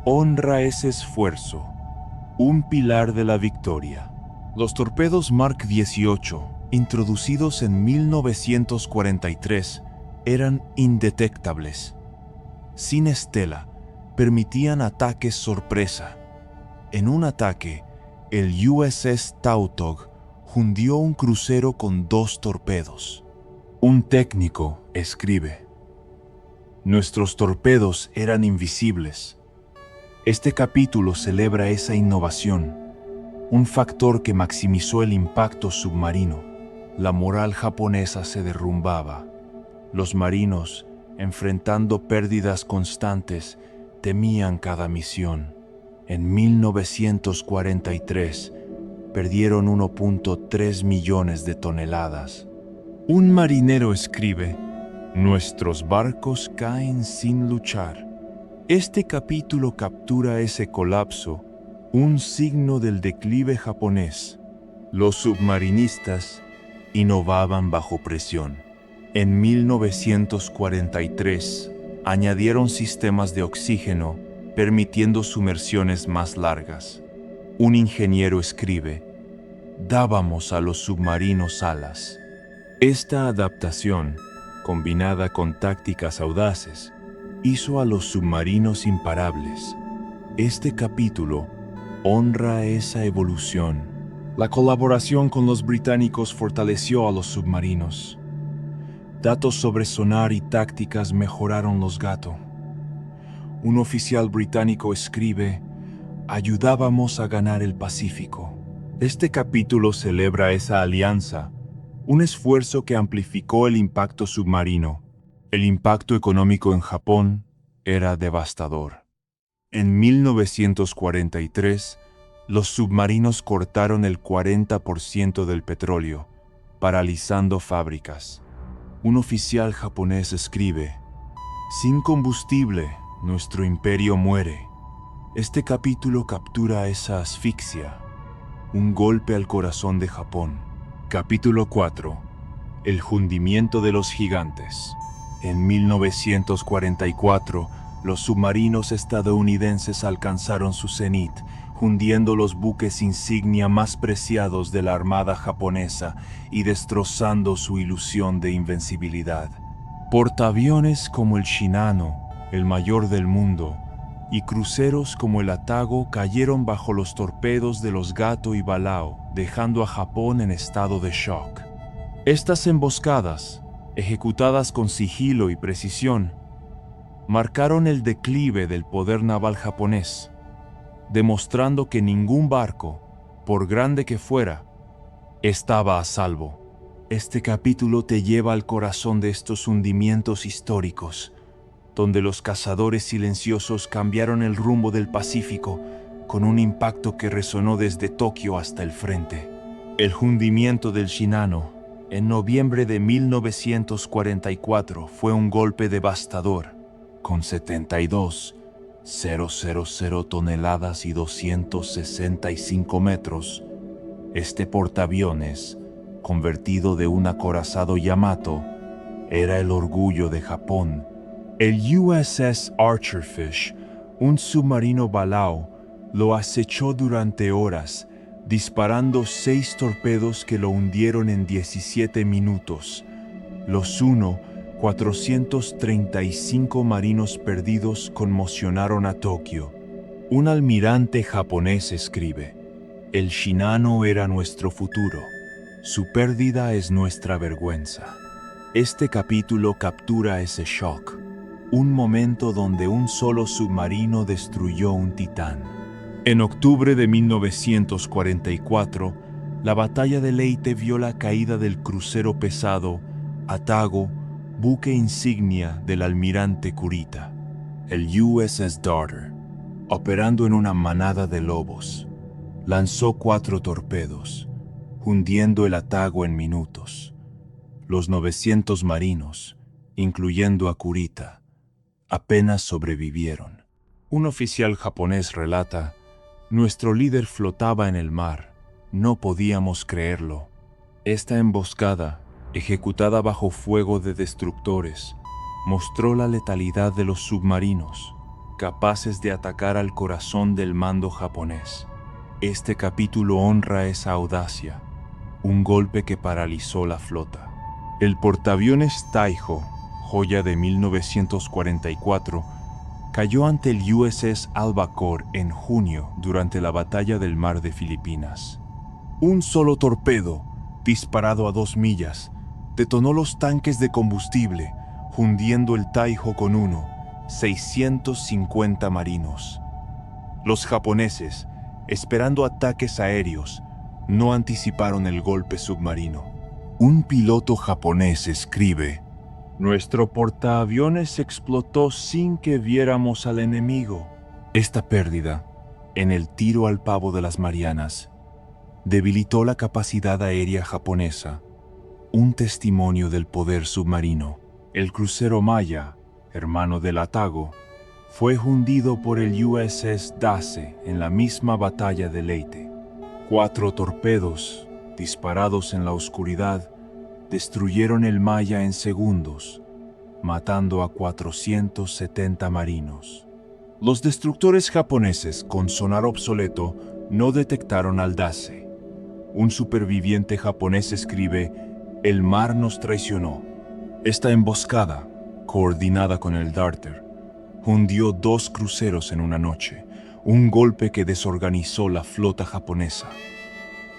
honra ese esfuerzo, un pilar de la victoria. Los torpedos Mark 18, introducidos en 1943, eran indetectables. Sin estela, permitían ataques sorpresa. En un ataque, el USS Tautog hundió un crucero con 2 torpedos. Un técnico escribe: nuestros torpedos eran invisibles. Este capítulo celebra esa innovación, un factor que maximizó el impacto submarino. La moral japonesa se derrumbaba. Los marinos, enfrentando pérdidas constantes, temían cada misión. En 1943, perdieron 1.3 millones de toneladas. Un marinero escribe: nuestros barcos caen sin luchar. Este capítulo captura ese colapso, un signo del declive japonés. Los submarinistas innovaban bajo presión. En 1943, añadieron sistemas de oxígeno, permitiendo sumersiones más largas. Un ingeniero escribe: dábamos a los submarinos alas. Esta adaptación, combinada con tácticas audaces, hizo a los submarinos imparables. Este capítulo honra esa evolución. La colaboración con los británicos fortaleció a los submarinos. Datos sobre sonar y tácticas mejoraron los Gato. Un oficial británico escribe: ayudábamos a ganar el Pacífico. Este capítulo celebra esa alianza, un esfuerzo que amplificó el impacto submarino. El impacto económico en Japón era devastador. En 1943, los submarinos cortaron el 40% del petróleo, paralizando fábricas. Un oficial japonés escribe: sin combustible, nuestro imperio muere. Este capítulo captura esa asfixia, un golpe al corazón de Japón. Capítulo 4. El hundimiento de los gigantes. En 1944, los submarinos estadounidenses alcanzaron su cenit, hundiendo los buques insignia más preciados de la armada japonesa y destrozando su ilusión de invencibilidad. Portaaviones como el Shinano, el mayor del mundo, y cruceros como el Atago cayeron bajo los torpedos de los Gato y Balao, dejando a Japón en estado de shock. Estas emboscadas, ejecutadas con sigilo y precisión, marcaron el declive del poder naval japonés, demostrando que ningún barco, por grande que fuera, estaba a salvo. Este capítulo te lleva al corazón de estos hundimientos históricos, donde los cazadores silenciosos cambiaron el rumbo del Pacífico con un impacto que resonó desde Tokio hasta el frente. El hundimiento del Shinano en noviembre de 1944 fue un golpe devastador, con 72,000 toneladas y 265 metros. Este portaaviones, convertido de un acorazado Yamato, era el orgullo de Japón. El USS Archerfish, un submarino balao, lo acechó durante horas, disparando 6 torpedos que lo hundieron en 17 minutos. Los 435 marinos perdidos conmocionaron a Tokio. Un almirante japonés escribe: "El Shinano era nuestro futuro. Su pérdida es nuestra vergüenza". Este capítulo captura ese shock, un momento donde un solo submarino destruyó un titán. En octubre de 1944, la batalla de Leyte vio la caída del crucero pesado Atago, buque insignia del almirante Kurita. El USS Darter, operando en una manada de lobos, lanzó 4 torpedos, hundiendo el Atago en minutos. Los 900 marinos, incluyendo a Kurita, apenas sobrevivieron. Un oficial japonés relata: "Nuestro líder flotaba en el mar. No podíamos creerlo. Esta emboscada, ejecutada bajo fuego de destructores, mostró la letalidad de los submarinos, capaces de atacar al corazón del mando japonés. Este capítulo honra esa audacia, un golpe que paralizó la flota". El portaaviones Taiho, joya de 1944, cayó ante el USS Albacore en junio durante la batalla del Mar de Filipinas. Un solo torpedo, disparado a 2 millas, detonó los tanques de combustible, hundiendo el Taiho con 650 marinos. Los japoneses, esperando ataques aéreos, no anticiparon el golpe submarino. Un piloto japonés escribe: "Nuestro portaaviones explotó sin que viéramos al enemigo". Esta pérdida, en el tiro al pavo de las Marianas, debilitó la capacidad aérea japonesa, un testimonio del poder submarino. El crucero Maya, hermano del Atago, fue hundido por el USS Dase en la misma batalla de Leyte. 4 torpedos, disparados en la oscuridad, destruyeron el Maya en segundos, matando a 470 marinos. Los destructores japoneses con sonar obsoleto no detectaron al Dase. Un superviviente japonés escribe: "El mar nos traicionó. Esta emboscada, coordinada con el Darter, hundió 2 cruceros en una noche, un golpe que desorganizó la flota japonesa".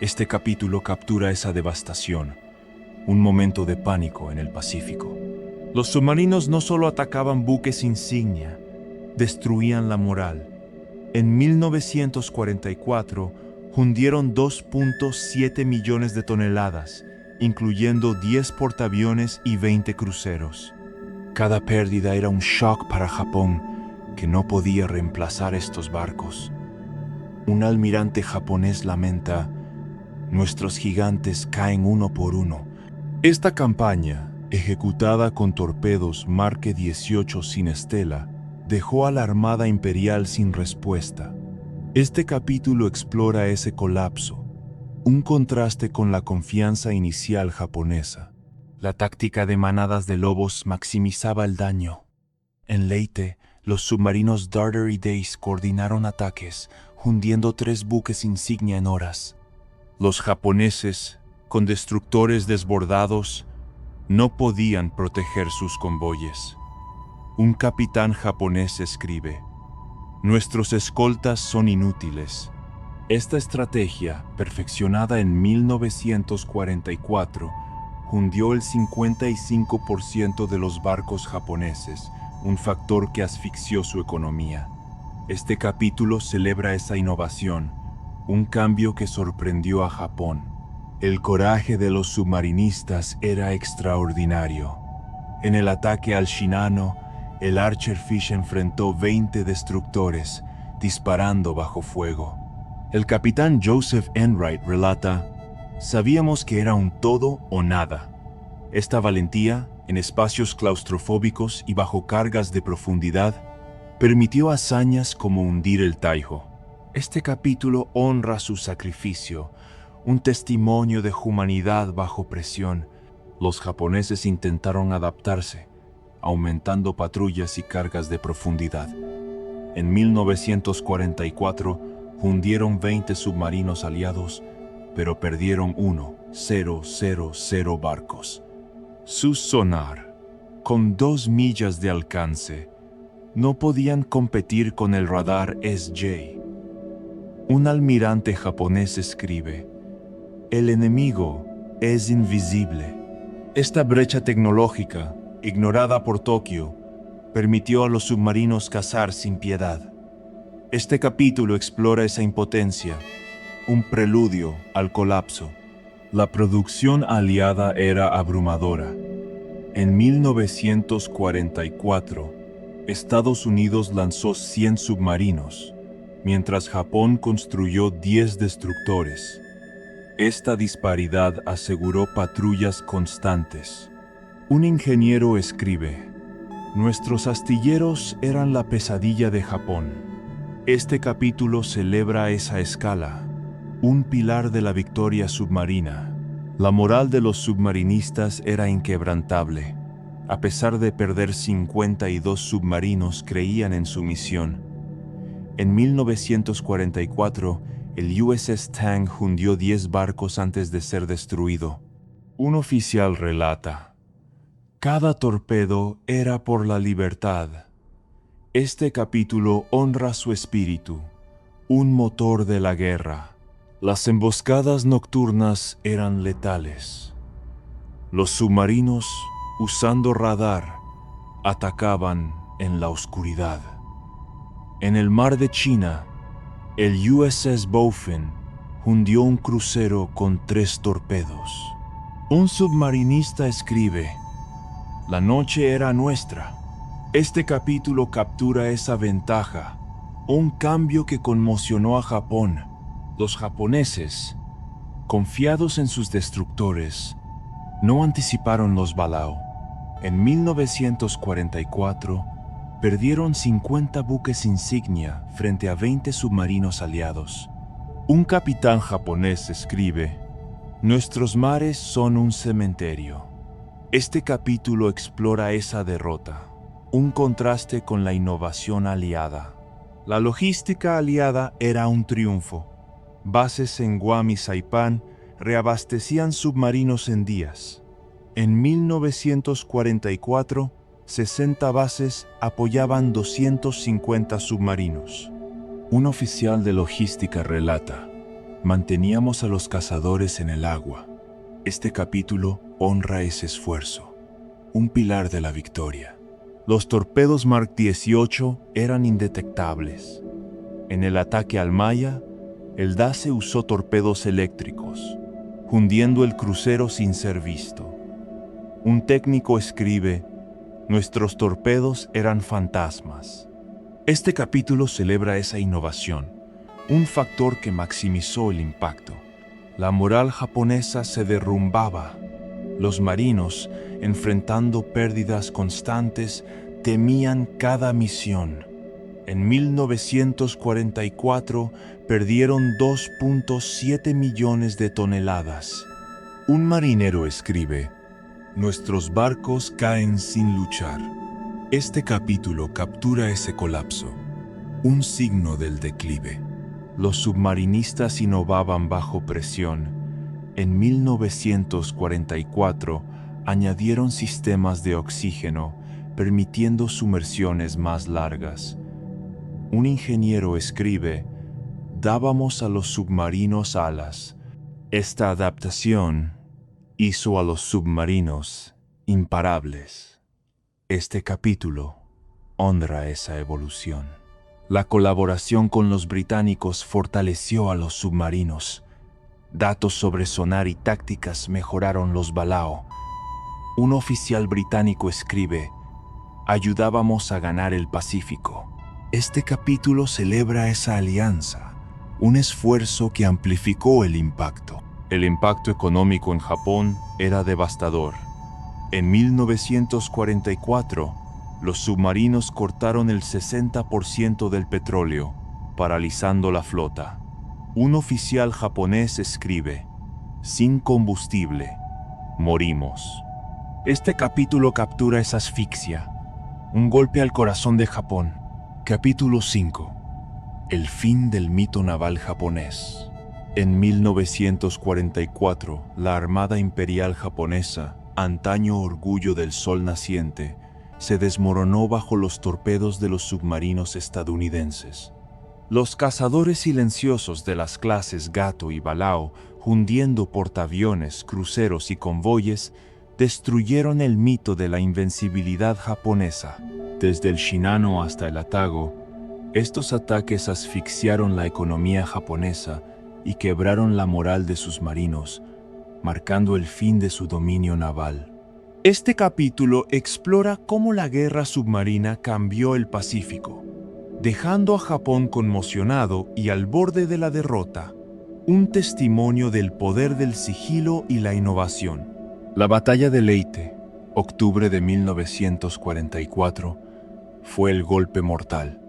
Este capítulo captura esa devastación, un momento de pánico en el Pacífico. Los submarinos no solo atacaban buques insignia, destruían la moral. En 1944, hundieron 2.7 millones de toneladas, incluyendo 10 portaaviones y 20 cruceros. Cada pérdida era un shock para Japón, que no podía reemplazar estos barcos. Un almirante japonés lamenta: "Nuestros gigantes caen uno por uno". Esta campaña, ejecutada con torpedos Marque 18 sin estela, dejó a la Armada Imperial sin respuesta. Este capítulo explora ese colapso, un contraste con la confianza inicial japonesa. La táctica de manadas de lobos maximizaba el daño. En Leyte, los submarinos Darter y Dace coordinaron ataques, hundiendo 3 buques insignia en horas. Los japoneses, con destructores desbordados, no podían proteger sus convoyes. Un capitán japonés escribe: "Nuestros escoltas son inútiles". Esta estrategia, perfeccionada en 1944, hundió el 55% de los barcos japoneses, un factor que asfixió su economía. Este capítulo celebra esa innovación, un cambio que sorprendió a Japón. El coraje de los submarinistas era extraordinario. En el ataque al Shinano, el Archerfish enfrentó 20 destructores, disparando bajo fuego. El capitán Joseph Enright relata: «Sabíamos que era un todo o nada. Esta valentía, en espacios claustrofóbicos y bajo cargas de profundidad, permitió hazañas como hundir el Taiho». Este capítulo honra su sacrificio, un testimonio de humanidad bajo presión. Los japoneses intentaron adaptarse, aumentando patrullas y cargas de profundidad. En 1944 hundieron 20 submarinos aliados, pero perdieron 1,000 barcos. Su sonar, con 2 millas de alcance, no podían competir con el radar SJ. Un almirante japonés escribe: «El enemigo es invisible». Esta brecha tecnológica, ignorada por Tokio, permitió a los submarinos cazar sin piedad. Este capítulo explora esa impotencia, un preludio al colapso. La producción aliada era abrumadora. En 1944, Estados Unidos lanzó 100 submarinos, mientras Japón construyó 10 destructores. Esta disparidad aseguró patrullas constantes. Un ingeniero escribe: «Nuestros astilleros eran la pesadilla de Japón». Este capítulo celebra esa escala, un pilar de la victoria submarina. La moral de los submarinistas era inquebrantable. A pesar de perder 52 submarinos, creían en su misión. En 1944, el USS Tang hundió 10 barcos antes de ser destruido. Un oficial relata: «Cada torpedo era por la libertad». Este capítulo honra su espíritu, un motor de la guerra. Las emboscadas nocturnas eran letales. Los submarinos, usando radar, atacaban en la oscuridad. En el mar de China, el USS Bowfin hundió un crucero con 3 torpedos. Un submarinista escribe: «La noche era nuestra». Este capítulo captura esa ventaja, un cambio que conmocionó a Japón. Los japoneses, confiados en sus destructores, no anticiparon los Balao. En 1944, perdieron 50 buques insignia frente a 20 submarinos aliados. Un capitán japonés escribe: «Nuestros mares son un cementerio». Este capítulo explora esa derrota, un contraste con la innovación aliada. La logística aliada era un triunfo. Bases en Guam y Saipán reabastecían submarinos en días. En 1944, 60 bases apoyaban 250 submarinos. Un oficial de logística relata: «Manteníamos a los cazadores en el agua». Este capítulo honra ese esfuerzo, un pilar de la victoria. Los torpedos Mark 18 eran indetectables. En el ataque al Maya, el DASE usó torpedos eléctricos, hundiendo el crucero sin ser visto. Un técnico escribe: «Nuestros torpedos eran fantasmas». Este capítulo celebra esa innovación, un factor que maximizó el impacto. La moral japonesa se derrumbaba. Los marinos, enfrentando pérdidas constantes, temían cada misión. En 1944 perdieron 2,7 millones de toneladas. Un marinero escribe: «Nuestros barcos caen sin luchar». Este capítulo captura ese colapso, un signo del declive. Los submarinistas innovaban bajo presión. En 1944 añadieron sistemas de oxígeno, permitiendo sumersiones más largas. Un ingeniero escribe: «Dábamos a los submarinos alas». Esta adaptación hizo a los submarinos imparables. Este capítulo honra esa evolución. La colaboración con los británicos fortaleció a los submarinos. Datos sobre sonar y tácticas mejoraron los Balao. Un oficial británico escribe: ayudábamos a ganar el Pacífico. Este capítulo celebra esa alianza, un esfuerzo que amplificó el impacto. El impacto económico en Japón era devastador. En 1944, los submarinos cortaron el 60% del petróleo, paralizando la flota. Un oficial japonés escribe: "Sin combustible, morimos". Este capítulo captura esa asfixia, un golpe al corazón de Japón. Capítulo 5. El fin del mito naval japonés. En 1944, la Armada Imperial Japonesa, antaño orgullo del sol naciente, se desmoronó bajo los torpedos de los submarinos estadounidenses. Los cazadores silenciosos de las clases Gato y Balao, hundiendo portaaviones, cruceros y convoyes, destruyeron el mito de la invencibilidad japonesa. Desde el Shinano hasta el Atago, estos ataques asfixiaron la economía japonesa y quebraron la moral de sus marinos, marcando el fin de su dominio naval. Este capítulo explora cómo la guerra submarina cambió el Pacífico, dejando a Japón conmocionado y al borde de la derrota, un testimonio del poder del sigilo y la innovación. La batalla de Leyte, octubre de 1944, fue el golpe mortal.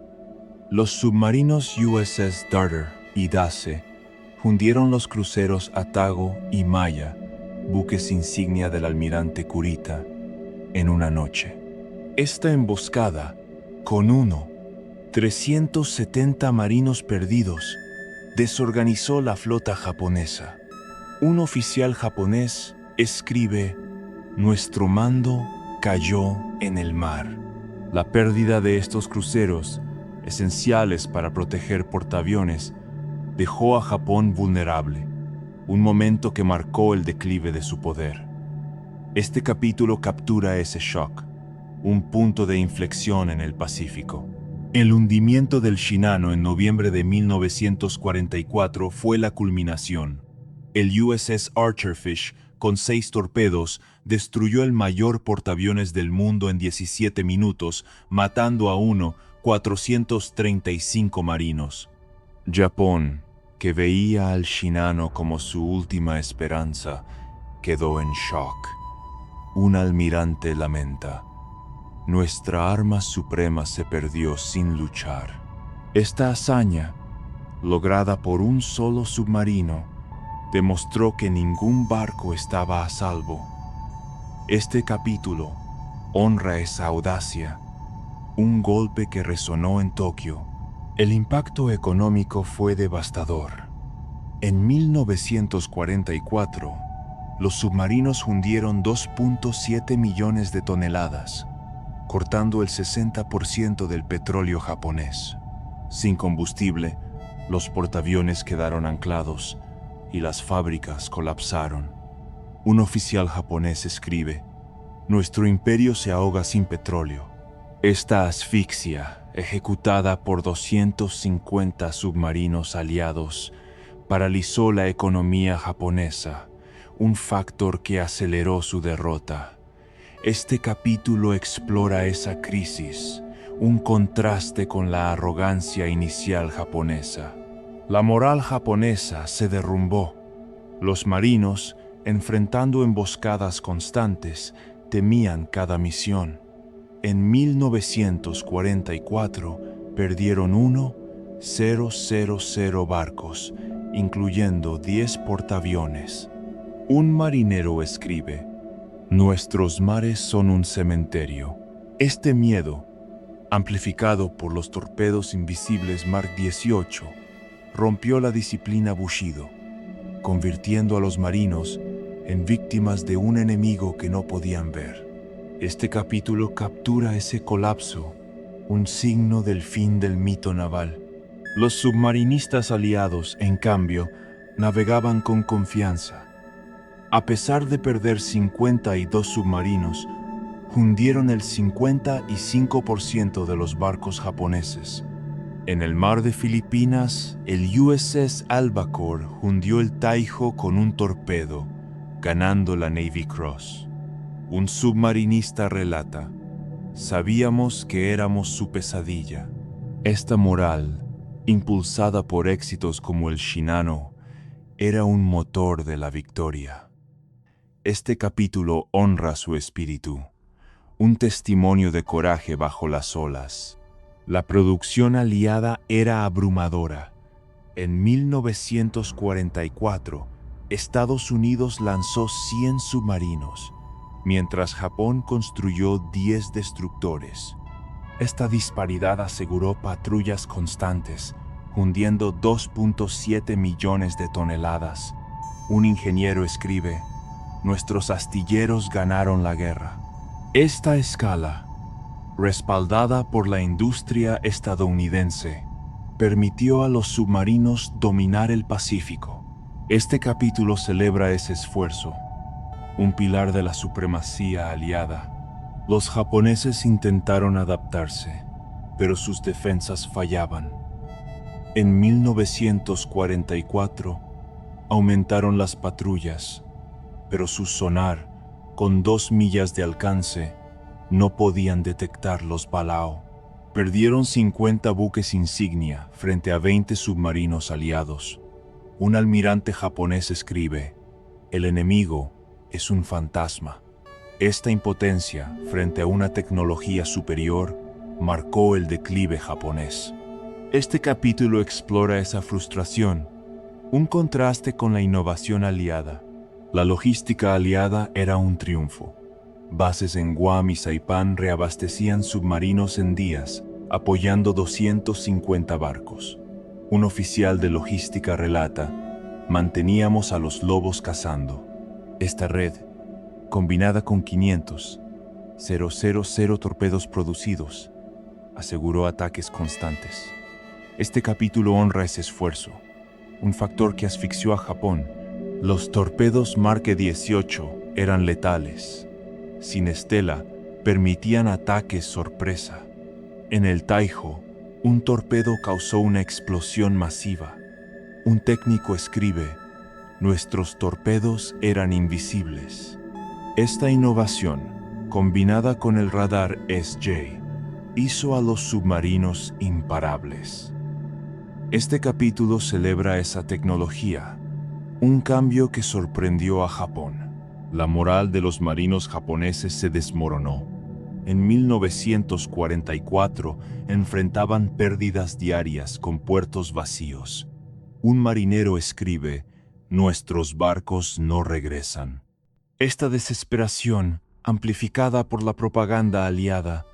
Los submarinos USS Darter y Dace hundieron los cruceros Atago y Maya, buques insignia del almirante Kurita, en una noche. Esta emboscada, con 370 marinos perdidos, desorganizó la flota japonesa. Un oficial japonés escribe: "Nuestro mando cayó en el mar". La pérdida de estos cruceros, esenciales para proteger portaaviones, dejó a Japón vulnerable, un momento que marcó el declive de su poder. Este capítulo captura ese shock, un punto de inflexión en el Pacífico. El hundimiento del Shinano en noviembre de 1944 fue la culminación. El USS Archerfish, con 6 torpedos, destruyó el mayor portaaviones del mundo en 17 minutos, matando a 435 marinos. Japón, que veía al Shinano como su última esperanza, quedó en shock. Un almirante lamenta: "Nuestra arma suprema se perdió sin luchar". Esta hazaña, lograda por un solo submarino, demostró que ningún barco estaba a salvo. Este capítulo honra esa audacia, un golpe que resonó en Tokio. El impacto económico fue devastador. En 1944, los submarinos hundieron 2.7 millones de toneladas, cortando el 60% del petróleo japonés. Sin combustible, los portaaviones quedaron anclados y las fábricas colapsaron. Un oficial japonés escribe: "Nuestro imperio se ahoga sin petróleo". Esta asfixia, ejecutada por 250 submarinos aliados, paralizó la economía japonesa, un factor que aceleró su derrota. Este capítulo explora esa crisis, un contraste con la arrogancia inicial japonesa. La moral japonesa se derrumbó. Los marinos, enfrentando emboscadas constantes, temían cada misión. En 1944 perdieron 1,000 barcos, incluyendo 10 portaaviones. Un marinero escribe: "Nuestros mares son un cementerio". Este miedo, amplificado por los torpedos invisibles Mark 18, rompió la disciplina Bushido, convirtiendo a los marinos en víctimas de un enemigo que no podían ver. Este capítulo captura ese colapso, un signo del fin del mito naval. Los submarinistas aliados, en cambio, navegaban con confianza. A pesar de perder 52 submarinos, hundieron el 55% de los barcos japoneses. En el mar de Filipinas, el USS Albacore hundió el Taiho con un torpedo, ganando la Navy Cross. Un submarinista relata: Sabíamos que éramos su pesadilla. Esta moral, impulsada por éxitos como el Shinano, era un motor de la victoria. Este capítulo honra su espíritu, un testimonio de coraje bajo las olas. La producción aliada era abrumadora. En 1944, Estados Unidos lanzó 100 submarinos, mientras Japón construyó 10 destructores. Esta disparidad aseguró patrullas constantes, hundiendo 2.7 millones de toneladas. Un ingeniero escribe: "Nuestros astilleros ganaron la guerra". Esta escala, respaldada por la industria estadounidense, permitió a los submarinos dominar el Pacífico. Este capítulo celebra ese esfuerzo, un pilar de la supremacía aliada. Los japoneses intentaron adaptarse, pero sus defensas fallaban. En 1944, aumentaron las patrullas, pero su sonar, con 2 millas de alcance, no podían detectar los Balao. Perdieron 50 buques insignia frente a 20 submarinos aliados. Un almirante japonés escribe: "El enemigo es un fantasma". Esta impotencia frente a una tecnología superior marcó el declive japonés. Este capítulo explora esa frustración, un contraste con la innovación aliada. La logística aliada era un triunfo. Bases en Guam y Saipán reabastecían submarinos en días, apoyando 250 barcos. Un oficial de logística relata: "Manteníamos a los lobos cazando". Esta red, combinada con 500,000 torpedos producidos, aseguró ataques constantes. Este capítulo honra ese esfuerzo, un factor que asfixió a Japón. Los torpedos Mark 18 eran letales. Sin estela, permitían ataques sorpresa. En el Taiho, un torpedo causó una explosión masiva. Un técnico escribe: "Nuestros torpedos eran invisibles". Esta innovación, combinada con el radar SJ, hizo a los submarinos imparables. Este capítulo celebra esa tecnología, un cambio que sorprendió a Japón. La moral de los marinos japoneses se desmoronó. En 1944 enfrentaban pérdidas diarias con puertos vacíos. Un marinero escribe: "Nuestros barcos no regresan". Esta desesperación, amplificada por la propaganda aliada,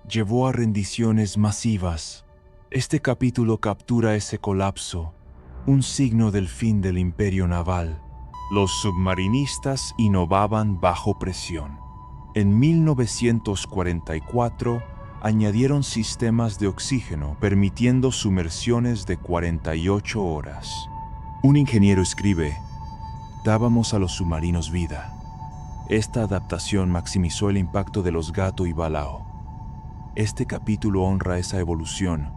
llevó a rendiciones masivas. Este capítulo captura ese colapso, un signo del fin del imperio naval. Los submarinistas innovaban bajo presión. En 1944 añadieron sistemas de oxígeno, permitiendo sumersiones de 48 horas. Un ingeniero escribe: "Dábamos a los submarinos vida". Esta adaptación maximizó el impacto de los Gato y Balao. Este capítulo honra esa evolución,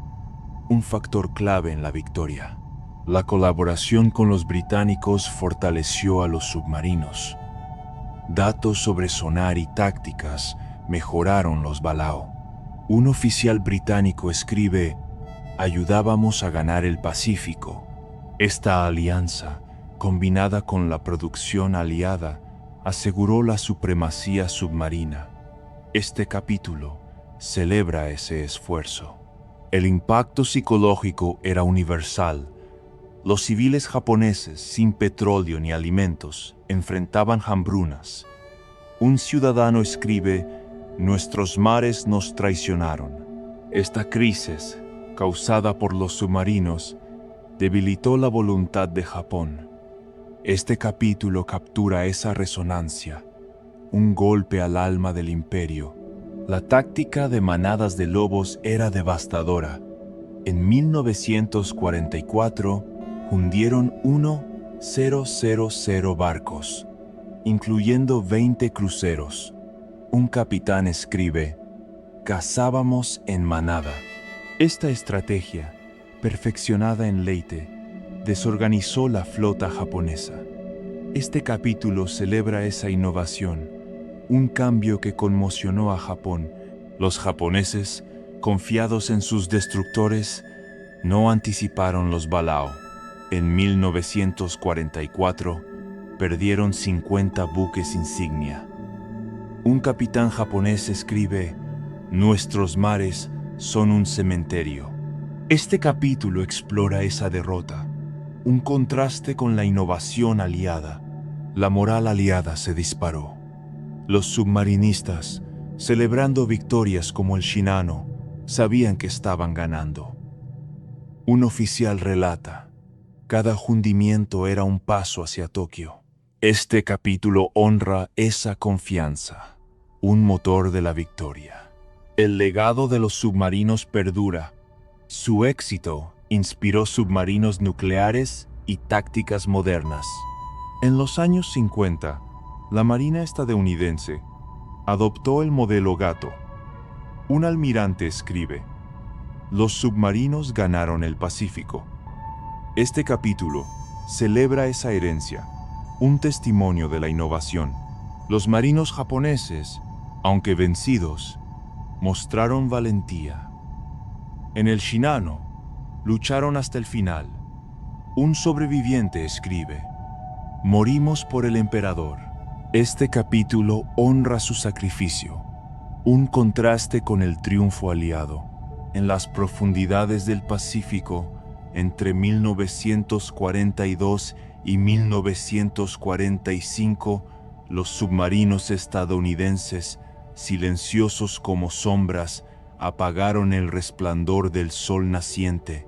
un factor clave en la victoria. La colaboración con los británicos fortaleció a los submarinos. Datos sobre sonar y tácticas mejoraron los Balao. Un oficial británico escribe: "Ayudábamos a ganar el Pacífico". Esta alianza, combinada con la producción aliada, aseguró la supremacía submarina. Este capítulo celebra ese esfuerzo. El impacto psicológico era universal. Los civiles japoneses, sin petróleo ni alimentos, enfrentaban hambrunas. Un ciudadano escribe: "Nuestros mares nos traicionaron". Esta crisis, causada por los submarinos, debilitó la voluntad de Japón. Este capítulo captura esa resonancia, un golpe al alma del imperio. La táctica de manadas de lobos era devastadora. En 1944 hundieron 1,000 barcos, incluyendo 20 cruceros. Un capitán escribe: "Cazábamos en manada". Esta estrategia, perfeccionada en Leyte, desorganizó la flota japonesa. Este capítulo celebra esa innovación, un cambio que conmocionó a Japón Los japoneses, confiados en sus destructores, no anticiparon los Balao. En 1944, perdieron 50 buques insignia. Un capitán japonés escribe: "Nuestros mares son un cementerio". Este capítulo explora esa derrota, un contraste con la innovación aliada. La moral aliada se disparó. Los submarinistas, celebrando victorias como el Shinano, sabían que estaban ganando. Un oficial relata: cada hundimiento era un paso hacia Tokio. Este capítulo honra esa confianza, un motor de la victoria. El legado de los submarinos perdura. Su éxito inspiró submarinos nucleares y tácticas modernas. En los años 50, la Marina estadounidense adoptó el modelo Gato. Un almirante escribe: "Los submarinos ganaron el Pacífico". Este capítulo celebra esa herencia, un testimonio de la innovación. Los marinos japoneses, aunque vencidos, mostraron valentía. En el Shinano, lucharon hasta el final. Un sobreviviente escribe: "Morimos por el emperador". Este capítulo honra su sacrificio, un contraste con el triunfo aliado. En las profundidades del Pacífico, entre 1942 y 1945, los submarinos estadounidenses, silenciosos como sombras, apagaron el resplandor del sol naciente.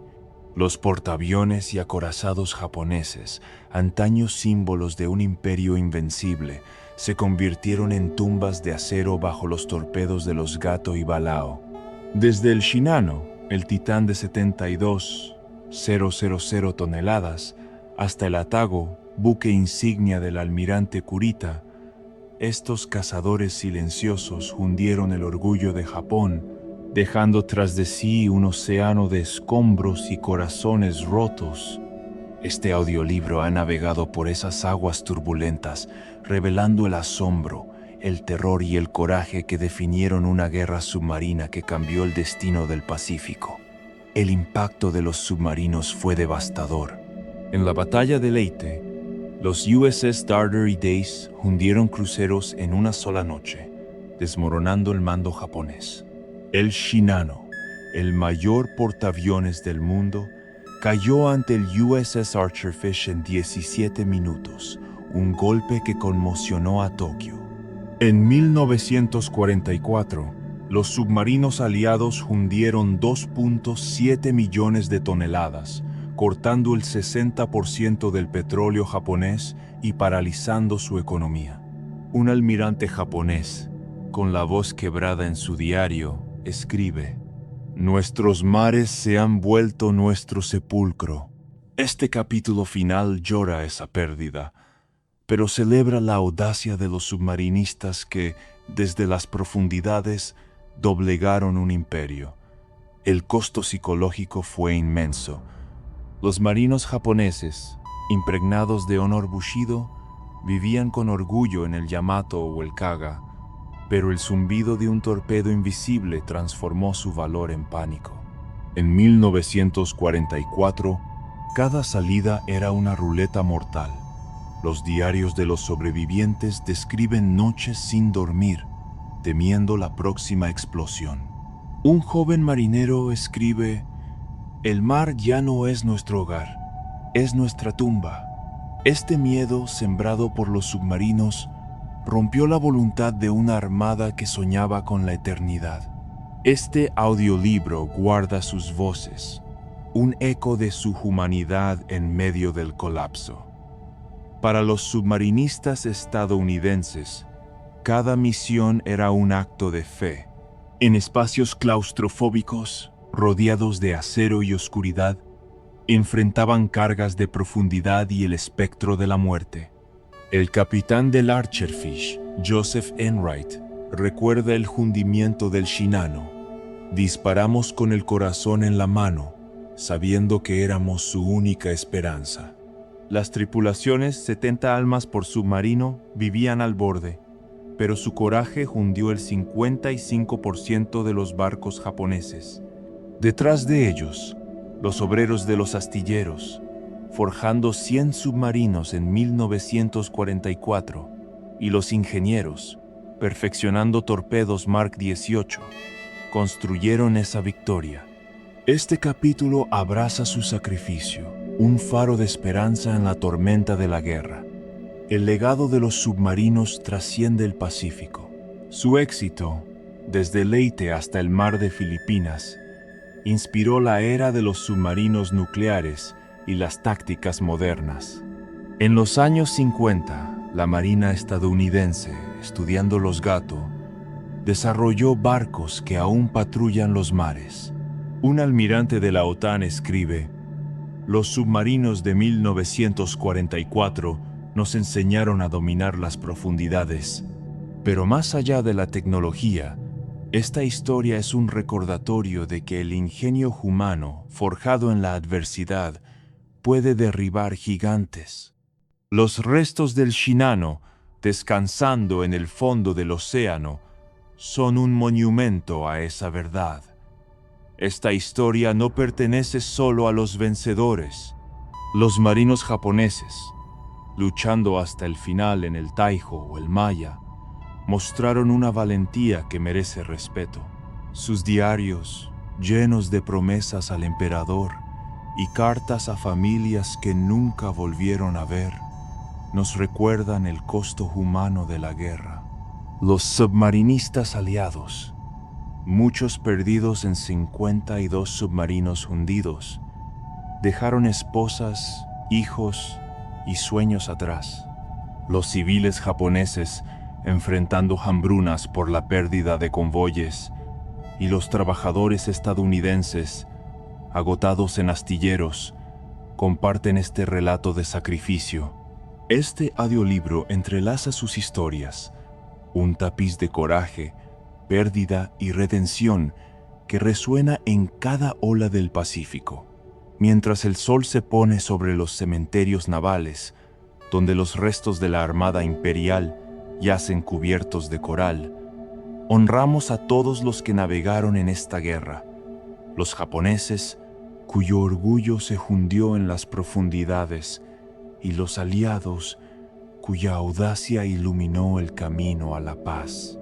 Los portaaviones y acorazados japoneses, antaño símbolos de un imperio invencible, se convirtieron en tumbas de acero bajo los torpedos de los Gato y Balao. Desde el Shinano, el Titán de 72,000 toneladas, hasta el Atago, buque insignia del almirante Kurita, estos cazadores silenciosos hundieron el orgullo de Japón, dejando tras de sí un océano de escombros y corazones rotos. Este audiolibro ha navegado por esas aguas turbulentas, revelando el asombro, el terror y el coraje que definieron una guerra submarina que cambió el destino del Pacífico. El impacto de los submarinos fue devastador. En la batalla de Leyte, los USS Darter y Dace hundieron cruceros en una sola noche, desmoronando el mando japonés. El Shinano, el mayor portaaviones del mundo, cayó ante el USS Archerfish en 17 minutos, un golpe que conmocionó a Tokio. En 1944, los submarinos aliados hundieron 2.7 millones de toneladas, cortando el 60% del petróleo japonés y paralizando su economía. Un almirante japonés, con la voz quebrada en su diario, escribe: "Nuestros mares se han vuelto nuestro sepulcro". Este capítulo final llora esa pérdida, pero celebra la audacia de los submarinistas que, desde las profundidades, doblegaron un imperio. El costo psicológico fue inmenso. Los marinos japoneses, impregnados de honor bushido, vivían con orgullo en el Yamato o el Kaga, pero el zumbido de un torpedo invisible transformó su valor en pánico. En 1944, cada salida era una ruleta mortal. Los diarios de los sobrevivientes describen noches sin dormir, temiendo la próxima explosión. Un joven marinero escribe: "El mar ya no es nuestro hogar, es nuestra tumba". Este miedo, sembrado por los submarinos, rompió la voluntad de una armada que soñaba con la eternidad. Este audiolibro guarda sus voces, un eco de su humanidad en medio del colapso. Para los submarinistas estadounidenses, cada misión era un acto de fe. En espacios claustrofóbicos, rodeados de acero y oscuridad, enfrentaban cargas de profundidad y el espectro de la muerte. El capitán del Archerfish, Joseph Enright, recuerda el hundimiento del Shinano. "Disparamos con el corazón en la mano, sabiendo que éramos su única esperanza". Las tripulaciones, 70 almas por submarino, vivían al borde. pero su coraje hundió el 55% de los barcos japoneses. Detrás de ellos, los obreros de los astilleros, forjando 100 submarinos en 1944, y los ingenieros, perfeccionando torpedos Mark 18, construyeron esa victoria. Este capítulo abraza su sacrificio, un faro de esperanza en la tormenta de la guerra. El legado de los submarinos trasciende el Pacífico. Su éxito, desde Leyte hasta el mar de Filipinas, inspiró la era de los submarinos nucleares y las tácticas modernas. En los años 50, la Marina estadounidense, estudiando los Gato, desarrolló barcos que aún patrullan los mares. Un almirante de la OTAN escribe: "Los submarinos de 1944 nos enseñaron a dominar las profundidades, pero más allá de la tecnología, esta historia es un recordatorio de que el ingenio humano, forjado en la adversidad, puede derribar gigantes". Los restos del Shinano, descansando en el fondo del océano, son un monumento a esa verdad. Esta historia no pertenece solo a los vencedores. Los marinos japoneses, luchando hasta el final en el Taiho o el Maya, mostraron una valentía que merece respeto. Sus diarios, llenos de promesas al emperador y cartas a familias que nunca volvieron a ver, nos recuerdan el costo humano de la guerra. Los submarinistas aliados, muchos perdidos en 52 submarinos hundidos, dejaron esposas, hijos y sueños atrás. Los civiles japoneses enfrentando hambrunas por la pérdida de convoyes, y los trabajadores estadounidenses, agotados en astilleros, comparten este relato de sacrificio. Este audiolibro entrelaza sus historias, un tapiz de coraje, pérdida y redención que resuena en cada ola del Pacífico. Mientras el sol se pone sobre los cementerios navales, donde los restos de la Armada Imperial yacen cubiertos de coral, honramos a todos los que navegaron en esta guerra, los japoneses, cuyo orgullo se hundió en las profundidades, y los aliados, cuya audacia iluminó el camino a la paz.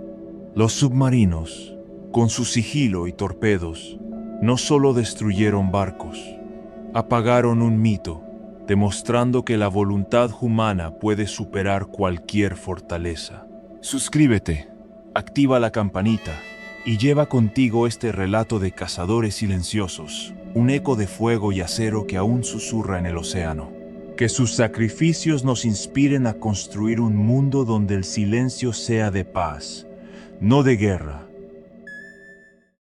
Los submarinos, con su sigilo y torpedos, no solo destruyeron barcos, apagaron un mito, demostrando que la voluntad humana puede superar cualquier fortaleza. Suscríbete, activa la campanita y lleva contigo este relato de cazadores silenciosos, un eco de fuego y acero que aún susurra en el océano. Que sus sacrificios nos inspiren a construir un mundo donde el silencio sea de paz, no de guerra,